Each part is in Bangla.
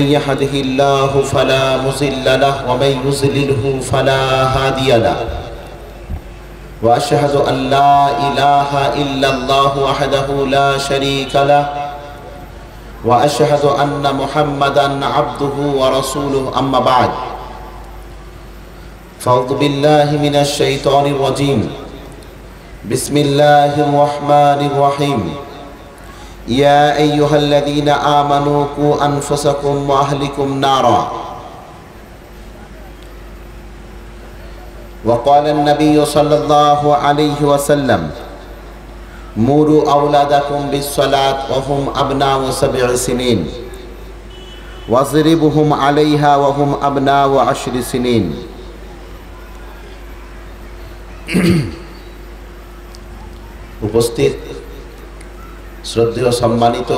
من يهده الله فلا مضل له ومن يضلله فلا هادي له وأشهد أن لا إله إلا الله وحده لا شريك له وأشهد أن محمدا عبده ورسوله أما بعد فأعوذ بالله من الشيطان الرجيم بسم الله الرحمن الرحيم يا أيها الذين آمنوا قوا أنفسكم وأهلكم نارا وقال النبي صلى الله عليه وسلم مروا أولادكم بالصلاة وهم أبناء 7 سنين واضربوهم عليها وهم أبناء 10 سنين উপস্থিত শ্রদ্ধেয় সম্মানিত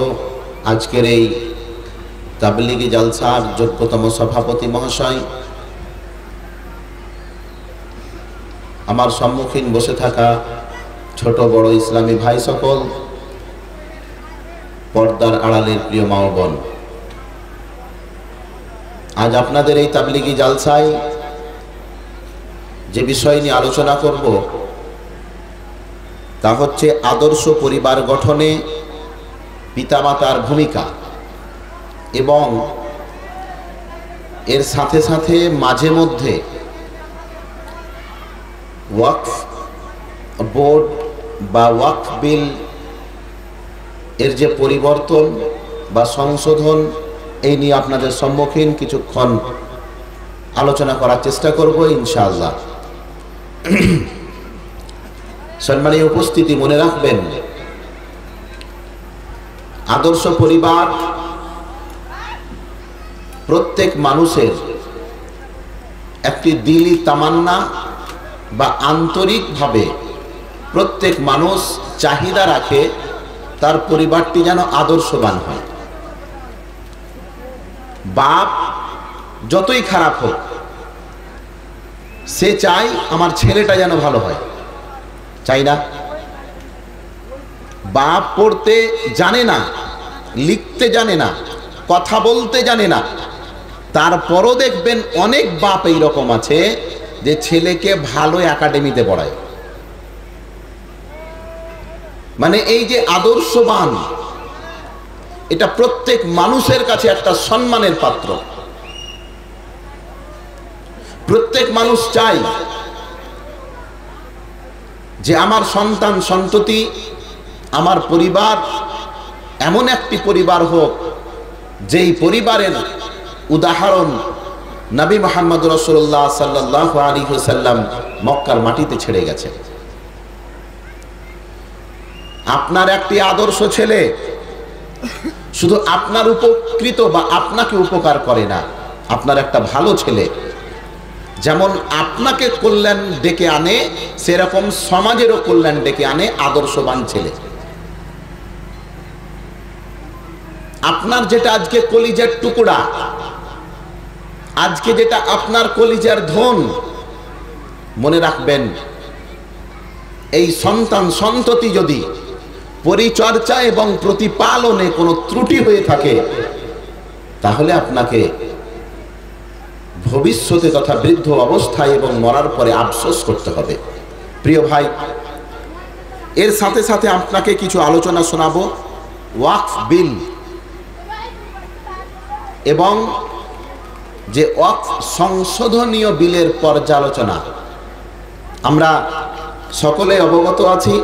আজকের এই তাবলীগি জলসার যোগ্যতম সভাপতি মহাশয়, আমার সম্মুখীন বসে থাকা ছোট বড় ইসলামী ভাই সকল, পর্দার আড়ালের প্রিয় মা ও বোন, আজ আপনাদের এই তাবলীগি জলসায় যে বিষয় নিয়ে আলোচনা করব তা হচ্ছে আদর্শ পরিবার গঠনে পিতামাতার ভূমিকা, এবং এর সাথে সাথে মাঝে মধ্যে ওয়াকফ বোর্ড বা ওয়াকফ বিল এর যে পরিবর্তন বা সংশোধন, এই নিয়ে আপনাদের সম্মুখীন কিছুক্ষণ আলোচনা করার চেষ্টা করব ইনশাআল্লাহ। সম্মানীয় উপস্থিতি, মনে রাখবেন আদর্শ পরিবার প্রত্যেক মানুষের একটি দিলি তামান্না বা আন্তরিকভাবে প্রত্যেক মানুষ চাহিদা রাখে তার পরিবারটি যেন আদর্শবান হয়। বাপ যতই খারাপ হোক, সে চায় আমার ছেলেটা যেন ভালো হয়, চাই না? বাপ পড়তে জানে না, লিখতে জানে না, কথা বলতে জানে না, তারপরও দেখবেন অনেক বাপ এইরকম আছে যে ছেলেকে ভালো একাডেমিতে পড়ায়। মানে এই যে আদর্শবান, এটা প্রত্যেক মানুষের কাছে একটা সম্মানের পাত্র। প্রত্যেক মানুষ চায় যে আমার সন্তান সন্ততি, আমার পরিবার এমন একটি পরিবার হোক যেই পরিবারের উদাহরণ নবী মুহাম্মদ রাসূলুল্লাহ সাল্লাল্লাহু আলাইহি ওয়াসাল্লাম মক্কার মাটিতে ছেড়ে গেছে। আপনার একটি আদর্শ ছেলে শুধু আপনার উপকৃত বা আপনাকে উপকার করে না, আপনার একটা ভালো ছেলে যেমন আপনাকে কল্যাণ ডেকে আনে, সেরকম সমাজেরও কল্যাণ ডেকে আনে আদর্শবান ছেলে। আপনার যেটা আজকে কলিজার টুকরা, আজকে যেটা আপনার কলিজার ধন, মনে রাখবেন এই সন্তান সন্ততি যদি পরিচর্যা এবং প্রতিপালনে কোনো ত্রুটি হয়ে থাকে, তাহলে আপনাকে ভবিষ্যতে তথা বৃদ্ধ অবস্থায় এবং মরার পরে আফসোস করতে হবে। প্রিয় ভাই, এর সাথে সাথে আপনাকে কিছু আলোচনা শোনাবো ওয়াকফ বিল এবং যে ওয়াকফ সংশোধনীয় বিলের পর্যালোচনা। আমরা সকলে অবগত আছি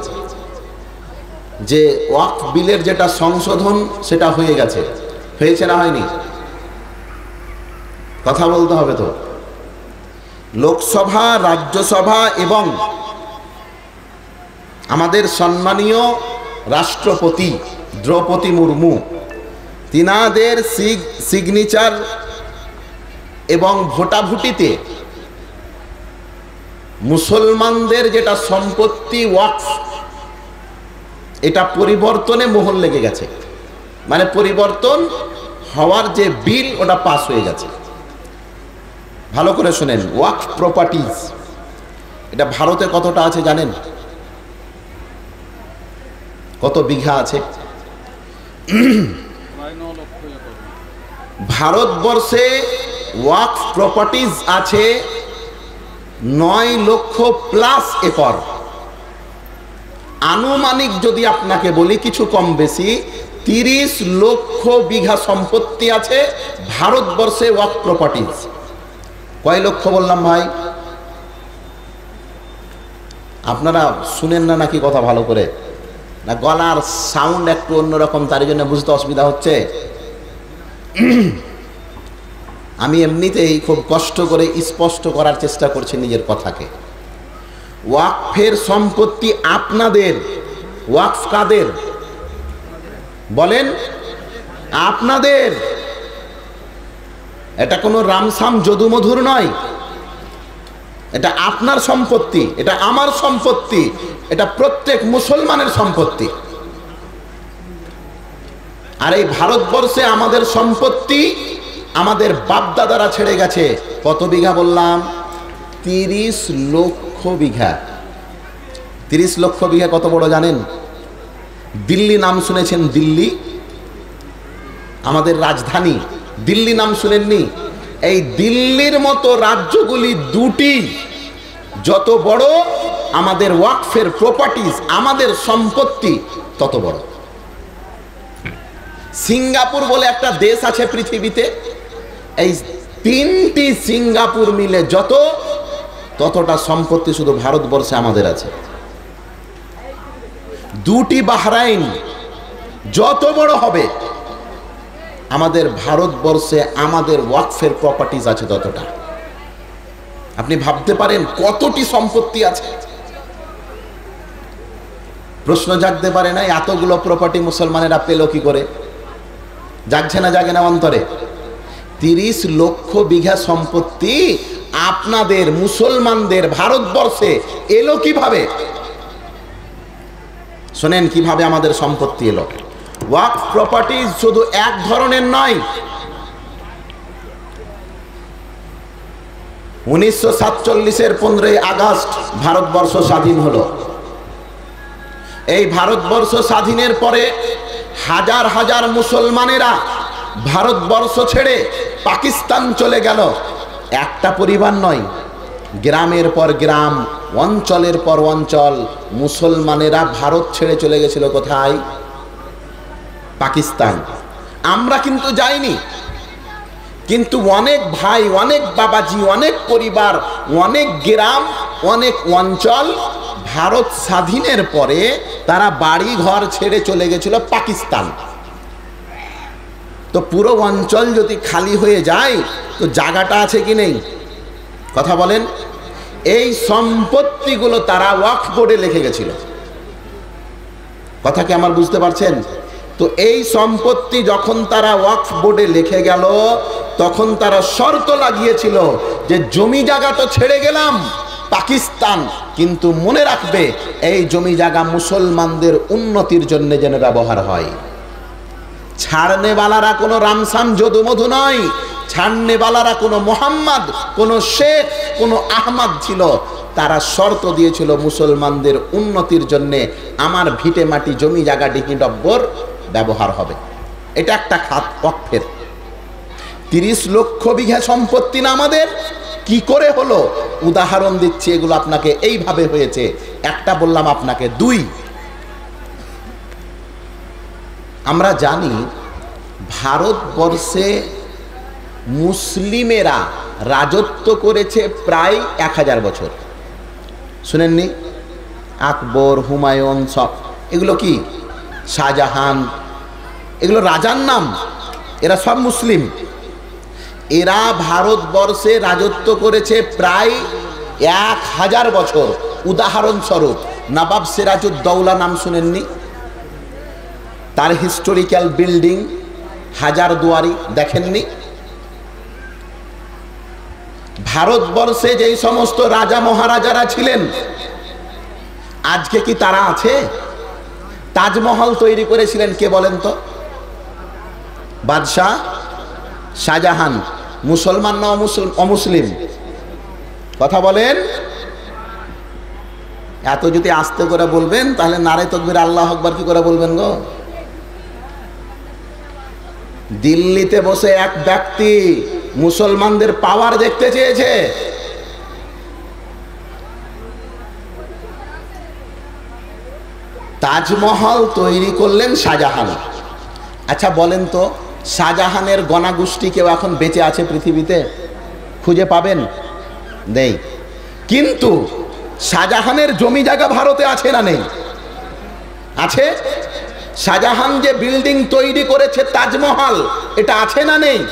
যে ওয়াকফ বিলের যেটা সংশোধন সেটা হয়ে গেছে, হয়েছে না হয়নি? কথা বলতে হবে তো। লোকসভা, রাজ্যসভা এবং আমাদের সম্মানীয় রাষ্ট্রপতি দ্রৌপদী মুর্মু, তিনাদের সিগনেচার এবং ভোটাভুটিতে মুসলমানদের যেটা সম্পত্তি ওয়াকফ, এটা পরিবর্তনে মোহর লেগে গেছে। মানে পরিবর্তন হওয়ার যে বিল, ওটা পাস হয়ে গেছে। ভালো করে শুনেন, ওয়াকফ প্রপার্টিজ এটা ভারতে কতটা আছে জানেন? কত বিঘা আছে? ভারতবর্ষে ওয়াকফ প্রপার্টিজ আছে 9 লক্ষ প্লাস একর। আনুমানিক যদি আপনাকে বলি কিছু কম বেশি 30 লক্ষ বিঘা সম্পত্তি আছে ভারতবর্ষে ওয়াকফ প্রপার্টিজ। কয় লক্ষ বললাম ভাই? আপনারা শুনেন না নাকি কথা ভালো করে? না গলার সাউন্ড একটু অন্যরকম, তার জন্য বুঝতে অসুবিধা হচ্ছে? আমি এমনিতেই খুব কষ্ট করে স্পষ্ট করার চেষ্টা করছি নিজের কথাকে। ওয়াকফের সম্পত্তি আপনাদের। ওয়াকফ কাদের বলেন? আপনাদের। এটা কোনো রামসাম যদুমধুর নয়, এটা আপনার সম্পত্তি, এটা আমার সম্পত্তি, এটা প্রত্যেক মুসলমানের সম্পত্তি। আর এই ভারতবর্ষে আমাদের সম্পত্তি আমাদের বাপদাদারা ছেড়ে গেছে। কত বিঘা বললাম? 30 লক্ষ বিঘা। 30 লক্ষ বিঘা কত বড় জানেন? দিল্লি নাম শুনেছেন? দিল্লি আমাদের রাজধানী, দিল্লি নাম শুনেননি? এই দিল্লির মতো রাজ্যগুলি দুটি, যত বড় আমাদের ওয়াকফের প্রপার্টিজ, আমাদের সম্পত্তি তত বড়। সিঙ্গাপুর বলে একটা দেশ আছে পৃথিবীতে, এই 3টি সিঙ্গাপুর মিলে ততটা সম্পত্তি শুধু ভারতবর্ষে আমাদের আছে। 2টি বাহরাইন যত বড় হবে, আমাদের ভারতবর্ষে আমাদের ওয়াকফের প্রপার্টিজ আছে ততটা। আপনি ভাবতে পারেন কতটি সম্পত্তি আছে? প্রশ্ন জাগতে পারে না এতগুলো প্রপার্টি মুসলমানেরা পেল কি করে? জাগছে না জাগে না অন্তরে? 30 লক্ষ বিঘা সম্পত্তি আপনাদের মুসলমানদের ভারতবর্ষে এলো কিভাবে? শোনেন কিভাবে আমাদের সম্পত্তি এলো। ওয়াকফ প্রপার্টি শুধু এক ধরনের নয়। 1947-এর 15ই আগস্ট ভারতবর্ষ স্বাধীন হলো। এই ভারতবর্ষ স্বাধীনের পরে হাজার হাজার মুসলমানেরা ভারতবর্ষ ছেড়ে পাকিস্তান চলে গেল। একটা পরিবার নয়, গ্রামের পর গ্রাম, অঞ্চলের পর অঞ্চল মুসলমানেরা ভারত ছেড়ে চলে গেছিল। কোথায়? পাকিস্তান। আমরা কিন্তু যাইনি, কিন্তু অনেক ভাই, অনেক বাবাজি, অনেক পরিবার, অনেক গ্রাম, অনেক অঞ্চল ভারত স্বাধীনের পরে তারা বাড়ি ঘর ছেড়ে চলে গেছিল পাকিস্তান। তো পুরো অঞ্চল যদি খালি হয়ে যায় তো জায়গাটা আছে কি নেই? কথা বলেন। এই সম্পত্তিগুলো তারা ওয়াকফ বোর্ডে লিখে গেছিল। কথা কি আমার বুঝতে পারছেন? তো এই সম্পত্তি যখন তারা ওয়াকফ বোর্ডে লিখে গেল, তখন তারা শর্ত লাগিয়েছিল যে জমি জায়গা তো ছেড়ে গেলাম পাকিস্তান, কিন্তু মনে রাখবে এই জমি জায়গা মুসলমানদের উন্নতির জন্য যেন ব্যবহার হয়। ছাড়নেওয়ালারা কোনো রামসাম যদুমধু নয়, ছাড়নেওয়ালারা কোনো মোহাম্মদ, কোনো শেখ, কোনো আহমদ ছিল। তারা শর্ত দিয়েছিল মুসলমানদের উন্নতির জন্যে আমার ভিটে মাটি জমি জায়গা ডিকি ডব্বর ব্যবহার হবে। এটা একটা খাত ওয়াকফের। 30 লক্ষ বিঘা সম্পত্তি না আমাদের? কি করে হলো? উদাহরণ দিচ্ছি, এগুলো আপনাকে এইভাবে হয়েছে। একটা বললাম আপনাকে। 2, আমরা জানি ভারতবর্ষে মুসলিমেরা রাজত্ব করেছে প্রায় 1000 বছর। শুনেননি? আকবর, হুমায়ুন, সব এগুলো কি? শাহজাহান, এগুলো রাজার নাম, এরা সব মুসলিম। এরা ভারতবর্ষে রাজত্ব করেছে প্রায় 1000 বছর। উদাহরণস্বরূপ নবাব সিরাজউদ্দৌলা নাম শুনেননি? তার হিস্টোরিক্যাল বিল্ডিং হাজারদুয়ারি দেখেননি? ভারতবর্ষে যেই সমস্ত রাজা মহারাজারা ছিলেন আজকে কি তারা আছে? তাজমহল তৈরি করেছিলেন কে বলেন তো? বাদশাহ শাহজাহান। মুসলমান না অমুসলিম? কথা বলেন। এত যদি আস্তে করে বলবেন তাহলে নারে তাকবীর আল্লাহু আকবার কি করে বলবেন গো? দিল্লিতে বসে এক ব্যক্তি মুসলমানদের পাওয়ার দেখতে চেয়েছে। তাজমহল তৈরি করলেন শাহজাহান। আচ্ছা বলেন তো, শাহজাহানের গণাগোষ্ঠী কেউ এখন বেঁচে আছে পৃথিবীতে? খুঁজে পাবেন? নেই। কিন্তু শাহজাহানের জমি জায়গা ভারতে আছে না নেই? আছে। শাহজাহান যে বিল্ডিং তৈরি করেছে তাজমহল, এটা আছে না নেই?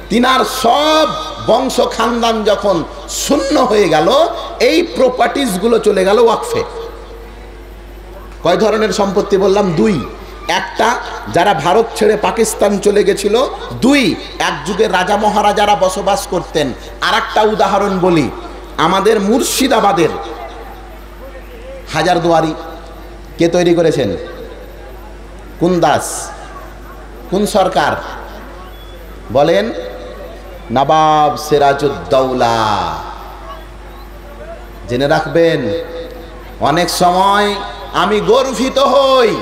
তিনার সব বংশ খানদান যখন শূন্য হয়ে গেল, এই প্রপার্টিজ গুলো চলে গেল ওয়াকফে। কয় ধরনের সম্পত্তি বললাম? দুই। একটা, যারা ভারত ছেড়ে পাকিস্তান চলে গেছিল। দুই, এক যুগে রাজা মহারাজারা বসবাস করতেন। আর একটা উদাহরণ বলি, আমাদের মুর্শিদাবাদের হাজারদুয়ারি কে তৈরি করেছেন? কোন দাস? কোন সরকার? বলেন। নবাব সিরাজউদ্দৌলা। জেনে রাখবেন, অনেক সময় আমি গর্বিত হই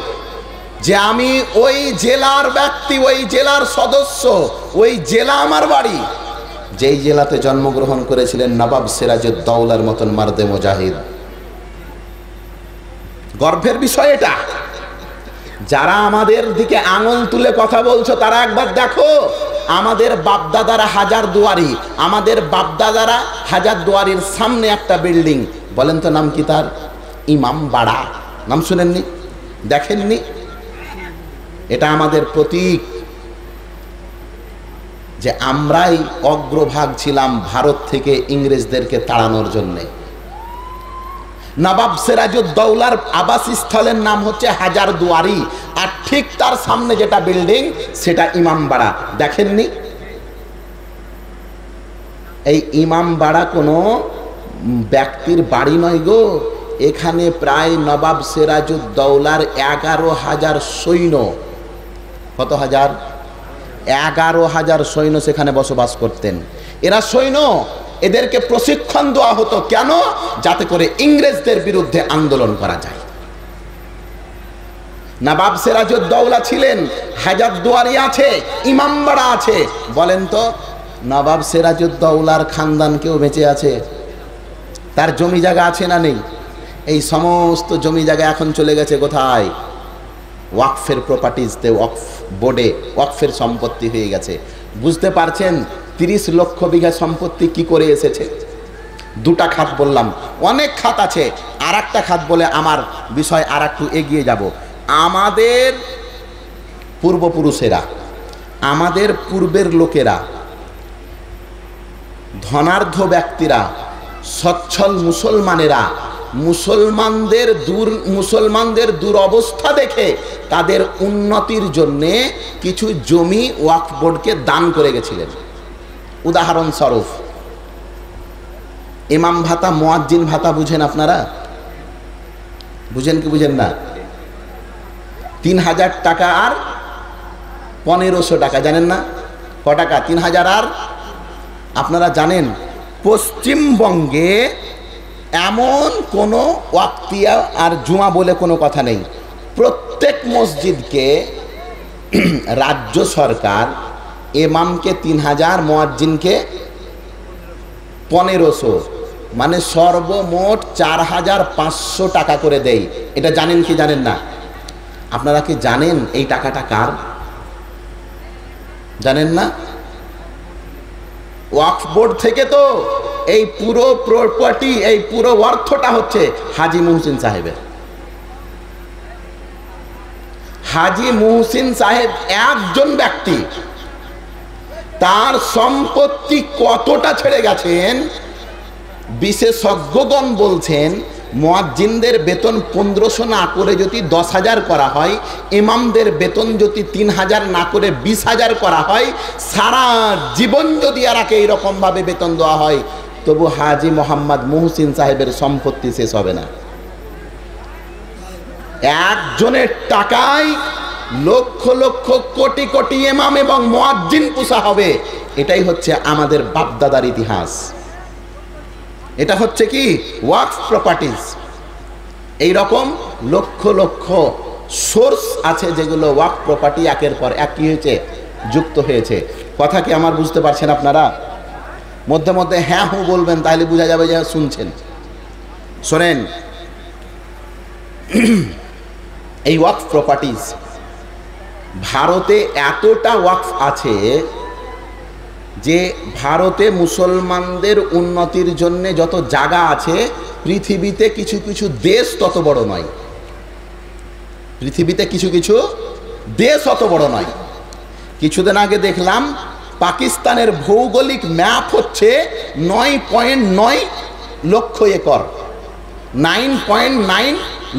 যে আমি ওই জেলার ব্যক্তি, ওই জেলার সদস্য, ওই জেলা আমার বাড়ি, যেই জেলাতে জন্মগ্রহণ করেছিলেন নবাব সিরাজউদ্দৌলার মতন মার্দে মুজাহিদ। গর্বের বিষয় এটা। যারা আমাদের দিকে আঙুল তুলে কথা বলছো, তারা একবার দেখো, আমাদের বাপদাদারা হাজারদুয়ারি, আমাদের বাপদাদারা হাজারদুয়ারির সামনে একটা বিল্ডিং, বলেন তো নাম কি তার? ইমামবাড়া। নাম শুনেননি? দেখেননি? এটা আমাদের প্রতীক যে আমরাই অগ্রভাগ ছিলাম ভারত থেকে ইংরেজদেরকে তাড়ানোর জন্যে। নবাব সিরাজউদ্দৌলার আবাসস্থলের নাম হচ্ছে হাজারদুয়ারি, আর ঠিক তার সামনে যেটা বিল্ডিং সেটা ইমামবাড়া। দেখেননি? এই ইমামবাড়া কোনো ব্যক্তির বাড়ি নয় গো, এখানে প্রায় নবাব সিরাজউদ্দৌলার 11,000 সৈন্য। কত হাজার? 11,000 সৈন্য সেখানে বসবাস করতেন। এরা সৈন্য, এদেরকে প্রশিক্ষণ দেওয়া হতো কেন? যাতে করে ইংরেজদের বিরুদ্ধে আন্দোলন করা যায়। নবাব সিরাজউদ্দৌলা ছিলেন, হাজারদুয়ারি আছে, ইমামবাড়া আছে। বলেন তো, নবাব সিরাজউদ্দৌলার খানদান কেউ বেঁচে আছে? তার জমি জায়গা আছে না নেই? এই সমস্ত জমি জায়গা এখন চলে গেছে কোথায়? ওয়াকফের প্রপার্টিজতে, ওয়াকফ বোর্ডে ওয়াকফের সম্পত্তি হয়ে গেছে। বুঝতে পারছেন 30 লক্ষ বিঘা সম্পত্তি কি করে এসেছে? দুটা খাত বললাম, অনেক খাত আছে। আর একটা খাত বলে আমার বিষয় আর একটু এগিয়ে যাব। আমাদের পূর্বপুরুষেরা, আমাদের পূর্বের লোকেরা, ধনাঢ্য ব্যক্তিরা, সচ্ছল মুসলমানেরা মুসলমানদের দুরবস্থা দেখে তাদের উন্নতির জন্যে কিছু জমি ওয়াকফ বোর্ডকে দান করে গেছিলেন। উদাহরণস্বরূপ, ইমাম ভাতা, মুয়াজ্জিন ভাতা বুঝেন আপনারা? বুঝেন কি বুঝেন না? 3000 টাকা আর 1500 টাকা, জানেন না? ক টাকা? 3000 আর, আপনারা জানেন পশ্চিমবঙ্গে এমন কোনো ওয়াক্তিয়া আর জুমা বলে কোনো কথা নেই। প্রত্যেক মসজিদকে রাজ্য সরকার ইমামকে 3000, মুয়াজ্জিনকে 1500, মানে সর্বমোট 4500 টাকা করে দেয়। এটা জানেন কি জানেন না? আপনারা কি জানেন এই টাকাটা কার? জানেন না? ওয়াকফ বোর্ড থেকে তো এই পুরো প্রপার্টি, এই পুরো অর্থটা হচ্ছে হাজী মুহসিন সাহেবের। হাজী মুহসিন সাহেব একজন ব্যক্তি, তার সম্পত্তি কতটা ছেড়ে গেছেন বিশেষজ্ঞগণ বলছেন মুয়াজ্জিনদের বেতন 1500 না করে যদি 10,000 করা হয়, ইমামদের বেতন যদি 3000 না করে 20,000 করা হয়, সারা জীবন যদি এরাকে এইরকমভাবে বেতন দেওয়া হয়, তবু হাজী মোহাম্মদ মুহসিন সাহেবের সম্পত্তি শেষ হবে না। একজনের টাকায় লক্ষ লক্ষ কোটি কোটি ইমাম এবং মুয়াজ্জিন পোষা হবে। এটাই হচ্ছে আমাদের বাপদাদার ইতিহাস। এটা হচ্ছে কি? ওয়াকফ প্রপার্টিজ। এইরকম লক্ষ লক্ষ সোর্স আছে যেগুলো ওয়াকফ প্রপার্টি একের পর এক কি হয়েছে যুক্ত হয়েছে। কথা কি আমার বুঝতে পারছেন আপনারা? মধ্যে মধ্যে হ্যাঁ হু বলবেন, তাহলে বোঝা যাবে যে শুনছেন। শোনেন, এই ওয়াকফ প্রপার্টিজ, ভারতে এতটা ওয়াকফ আছে যে ভারতে মুসলমানদের উন্নতির জন্য যত জায়গা আছে, পৃথিবীতে কিছু কিছু দেশ তত বড় নয়। পৃথিবীতে কিছু কিছু দেশ অত বড় নয়। কিছুদিন আগে দেখলাম পাকিস্তানের ভৌগোলিক ম্যাপ হচ্ছে 9.9 লক্ষ একর, 9.9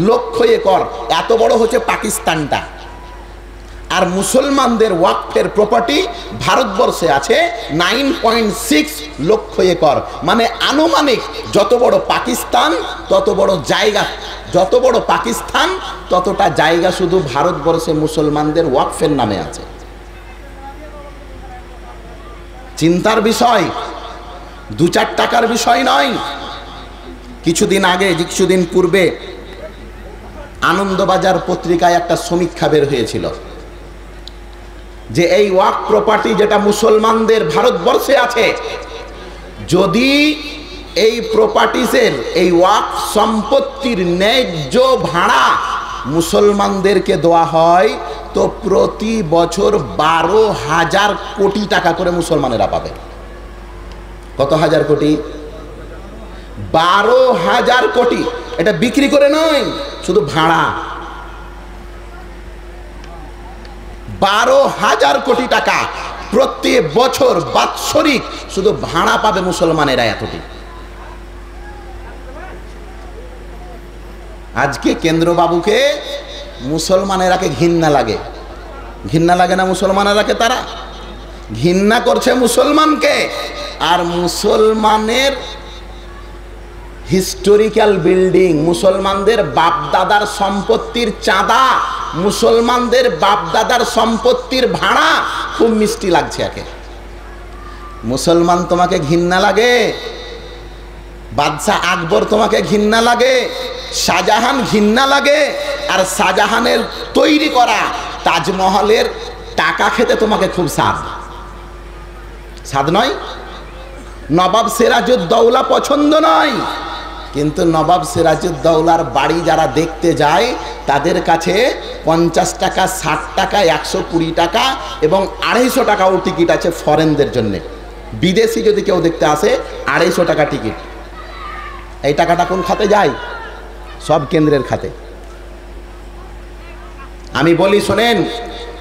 লক্ষ একর, এত বড় হচ্ছে পাকিস্তানটা। আর মুসলমানদের ওয়াকফের প্রপার্টি ভারতবর্ষে আছে 9.6 লক্ষ একর। মানে আনুমানিক যত বড় পাকিস্তান তত বড় জায়গা, যত বড় পাকিস্তান ততটা জায়গা শুধু ভারতবর্ষে মুসলমানদের ওয়াকফের নামে আছে। চিন্তার বিষয়, 2-4 টাকার বিষয় নয়। কিছুদিন আগে, কিছুদিন পূর্বে আনন্দবাজার পত্রিকায় একটা সমীক্ষা বের হয়েছিল যে এই ওয়াকফ প্রপার্টি যেটা মুসলমানদের ভারতবর্ষে আছে, যদি এই প্রপার্টিজের, এই ওয়াকফ সম্পত্তির ন্যায্য ভাড়া মুসলমানদেরকে দেওয়া হয় তো প্রতি বছর 12,000 কোটি টাকা করে মুসলমানেরা পাবে। কত হাজার কোটি? 12,000 কোটি। এটা বিক্রি করে নয়, শুধু ভাড়া। 12,000 কোটি টাকা প্রতি বছর বাৎসরিক শুধু ভাড়া পাবে মুসলমানেরা এতটি। আজকে কেন্দ্রবাবুকে মুসলমানেরাকে ঘৃণা লাগে, ঘৃণা লাগে না মুসলমানেরাকে? তারা ঘৃণা করছে মুসলমানকে। আর মুসলমানের হিস্টোরিক্যাল বিল্ডিং, মুসলমানদের বাপদাদার সম্পত্তির চাঁদা, মুসলমানদের বাপদাদার সম্পত্তির ভাড়া খুব মিষ্টি লাগছে একে। মুসলমান তোমাকে ঘৃণা লাগে, বাদশাহ আকবর তোমাকে ঘৃণা লাগে, শাহজাহান ঘৃণা লাগে, আর শাহজাহানের তৈরি করা তাজমহলের টাকা খেতে তোমাকে খুব স্বাদ, স্বাদ নয়? নবাব সিরাজউদ্দৌলা পছন্দ নয়, কিন্তু নবাব সিরাজউদ্দৌলার বাড়ি যারা দেখতে যায় তাদের কাছে 50 টাকা, 60 টাকা, 120 টাকা এবং 250 টাকাও টিকিট আছে ফরেনদের জন্যে। বিদেশি যদি কেউ দেখতে আসে 250 টাকা টিকিট। এই টাকাটা কোন খাতে যায়? সব কেন্দ্রের খাতে। আমি বলি শোনেন,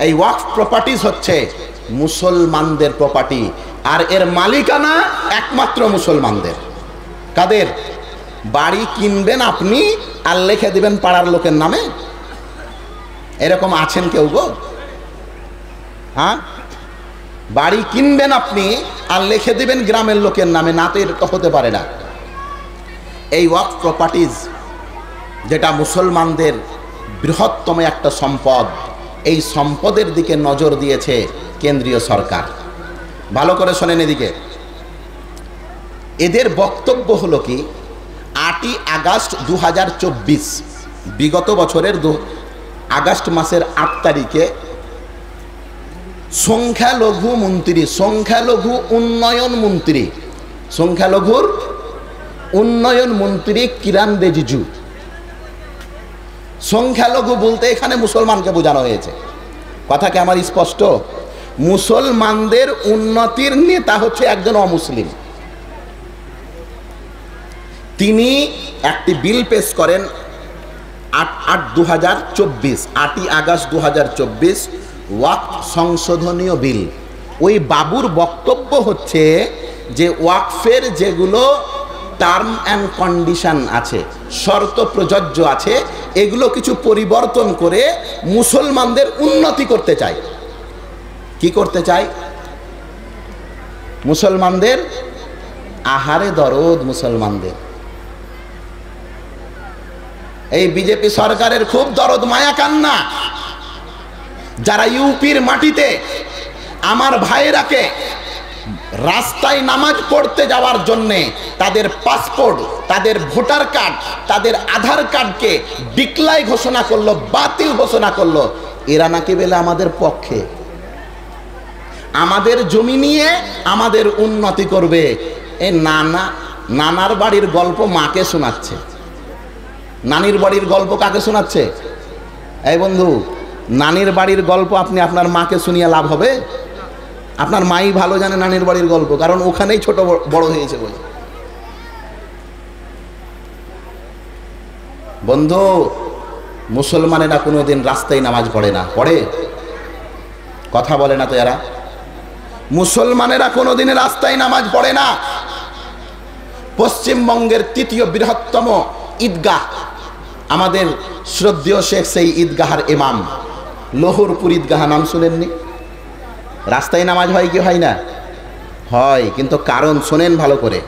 এই ওয়াকফ প্রপার্টিজ হচ্ছে মুসলমানদের প্রপার্টি, আর এর মালিকানা একমাত্র মুসলমানদের। কাদের? বাড়ি কিনবেন আপনি আর লিখে দিবেন পাড়ার লোকের নামে? এরকম আছেন কেউ গো? হ্যাঁ, বাড়ি কিনবেন আপনি আর লিখে দিবেন গ্রামের লোকের নামে? না, তো এটা হতে পারে না। এই ওয়াকফ প্রপার্টিজ যেটা মুসলমানদের বৃহত্তম একটা সম্পদ, এই সম্পদের দিকে নজর দিয়েছে কেন্দ্রীয় সরকার। ভালো করে শোনেন এদিকে। এদের বক্তব্য হলো কি, 8ই আগস্ট 2024, বিগত বছরের আগস্ট মাসের 8 তারিখে সংখ্যালঘু মন্ত্রী, সংখ্যালঘু উন্নয়ন মন্ত্রী, সংখ্যালঘুর উন্নয়ন মন্ত্রী কিরণ রিজিজু, সংখ্যালঘু বলতে এখানে মুসলমানকে বোঝানো হয়েছে। কথা কি আমার স্পষ্ট? মুসলমানদের উন্নতির নেতা হচ্ছে একজন অমুসলিম। তিনি একটি বিল পেশ করেন 8ই আগস্ট 2024, ওয়াকফ সংশোধনীয় বিল। ওই বাবুর বক্তব্য হচ্ছে যে ওয়াকফের যেগুলো টার্ম অ্যান্ড কন্ডিশন আছে, শর্ত প্রযোজ্য আছে, এগুলো কিছু পরিবর্তন করে মুসলমানদের উন্নতি করতে চায়। কি করতে চায়? মুসলমানদের আহারে দরদ, মুসলমানদের। এই বিজেপি সরকারের খুব দরদ মায়া কান্না। যারা ইউপির মাটিতে আমার ভাইয়েরাকে রাস্তায় নামাজ পড়তে যাওয়ার জন্যে তাদের পাসপোর্ট, তাদের ভোটার কার্ড, তাদের আধার কার্ডকে ডিক্লাই ঘোষণা করলো, বাতিল ঘোষণা করলো, এরা নাকি বলে আমাদের পক্ষে। আমাদের জমি নিয়ে আমাদের উন্নতি করবে। এই নানার বাড়ির গল্প মাকে শোনাচ্ছে, নানির বাড়ির গল্প কাকে শোনাচ্ছে? এই বন্ধু, নানির বাড়ির গল্প আপনি আপনার মাকে শুনিয়ে লাভ হবে? আপনার মাই ভালো জানে নানির বাড়ির গল্প, কারণ ওখানেই ছোট বড় হয়েছে বলে। বন্ধু, মুসলমানেরা কোনোদিন রাস্তায় নামাজ পড়ে না। পড়ে? কথা বলে না তো এরা। মুসলমানেরা কোনোদিন রাস্তায় নামাজ পড়ে না। পশ্চিমবঙ্গের তৃতীয় বৃহত্তম ঈদগাহ, আমাদের শ্রদ্ধেয় শেখ সেই ঈদগাহার ইমাম, লোহরপুর ঈদগাহ, নাম শুনেননি? রাস্তায় নামাজ হয় কি হয় না? হয়, কিন্তু কারণ শোনেন ভালো করে।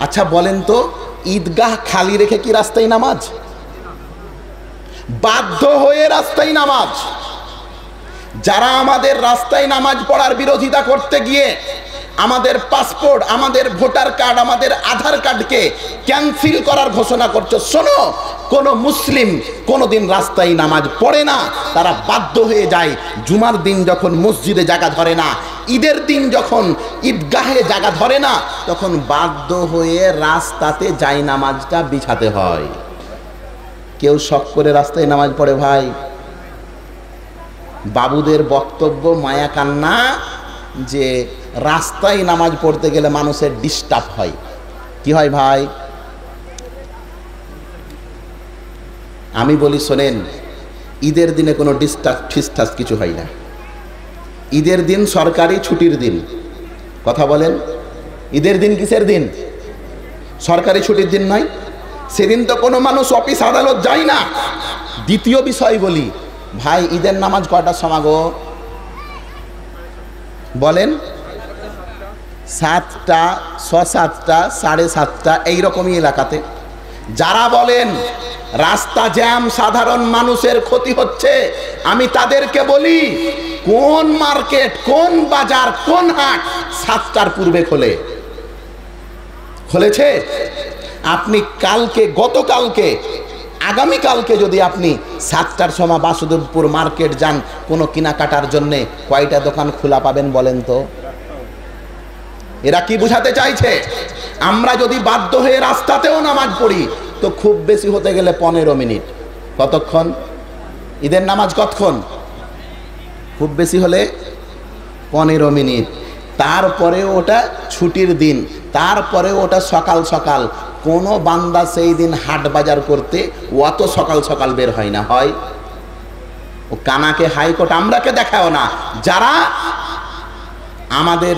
আচ্ছা বলেন তো, ঈদগাহ খালি রেখে কি রাস্তায় নামাজ? বাধ্য হয়ে রাস্তায় নামাজ। যারা আমাদের রাস্তায় নামাজ পড়ার বিরোধিতা করতে গিয়ে আমাদের পাসপোর্ট, আমাদের ভোটার কার্ড, আমাদের আধার কার্ডকে ক্যান্সেল করার ঘোষণা করছে, শোনো, কোন মুসলিম কোনোদিন রাস্তায় নামাজ পড়ে না। তারা বাধ্য হয়ে যায়, জুমার দিন যখন মসজিদে জায়গা ধরে না, ঈদের দিন যখন ঈদগাহে জায়গা ধরে না, তখন বাধ্য হয়ে রাস্তাতে যাই নামাজটা বিছাতে হয়। কেউ শখ করে রাস্তায় নামাজ পড়ে ভাই? বাবুদের বক্তব্য মায়া কান্না যে রাস্তায় নামাজ পড়তে গেলে মানুষের ডিস্টার্ব হয়। কি হয় ভাই? আমি বলি শোনেন, ঈদের দিনে কোনো ডিস্টার্ব ঠিস্টাস কিছু হয় না। ঈদের দিন সরকারি ছুটির দিন। কথা বলেন, ঈদের দিন কিসের দিন? সরকারি ছুটির দিন নয়। সেদিন তো কোনো মানুষ অফিস আদালত যায় না। দ্বিতীয় বিষয় বলি ভাই, ঈদের নামাজ কয়টার সময় গো? বলেন। 7টা, 6-7টা, 7:30 এইরকমই এলাকাতে। যারা বলেন রাস্তা জ্যাম, সাধারণ মানুষের ক্ষতি হচ্ছে, আমি তাদেরকে বলি, কোন মার্কেট, কোন বাজার, কোন হাট 7টার পূর্বে খোলে? খুলেছে? আপনি কালকে, গতকালকে, আগামীকালকে যদি আপনি 7টার সময় বাসুদেবপুর মার্কেট যান কোনো কেনাকাটার জন্যে, কয়টা দোকান খোলা পাবেন বলেন তো? এরা কি বোঝাতে চাইছে? আমরা যদি বাধ্য হয়ে রাস্তাতেও নামাজ পড়ি তো খুব বেশি হতে গেলে 15 মিনিট। কতক্ষণ? ঈদের নামাজ কতক্ষণ? খুব বেশি হলে 15 মিনিট। তারপরে ওটা ছুটির দিন, তারপরে ওটা সকাল সকাল। কোনো বান্দা সেই দিন হাট বাজার করতে অত সকাল সকাল বের হয় না। হয়? ও কানাকে হাইকোর্ট আমরাকে দেখাও না। যারা আমাদের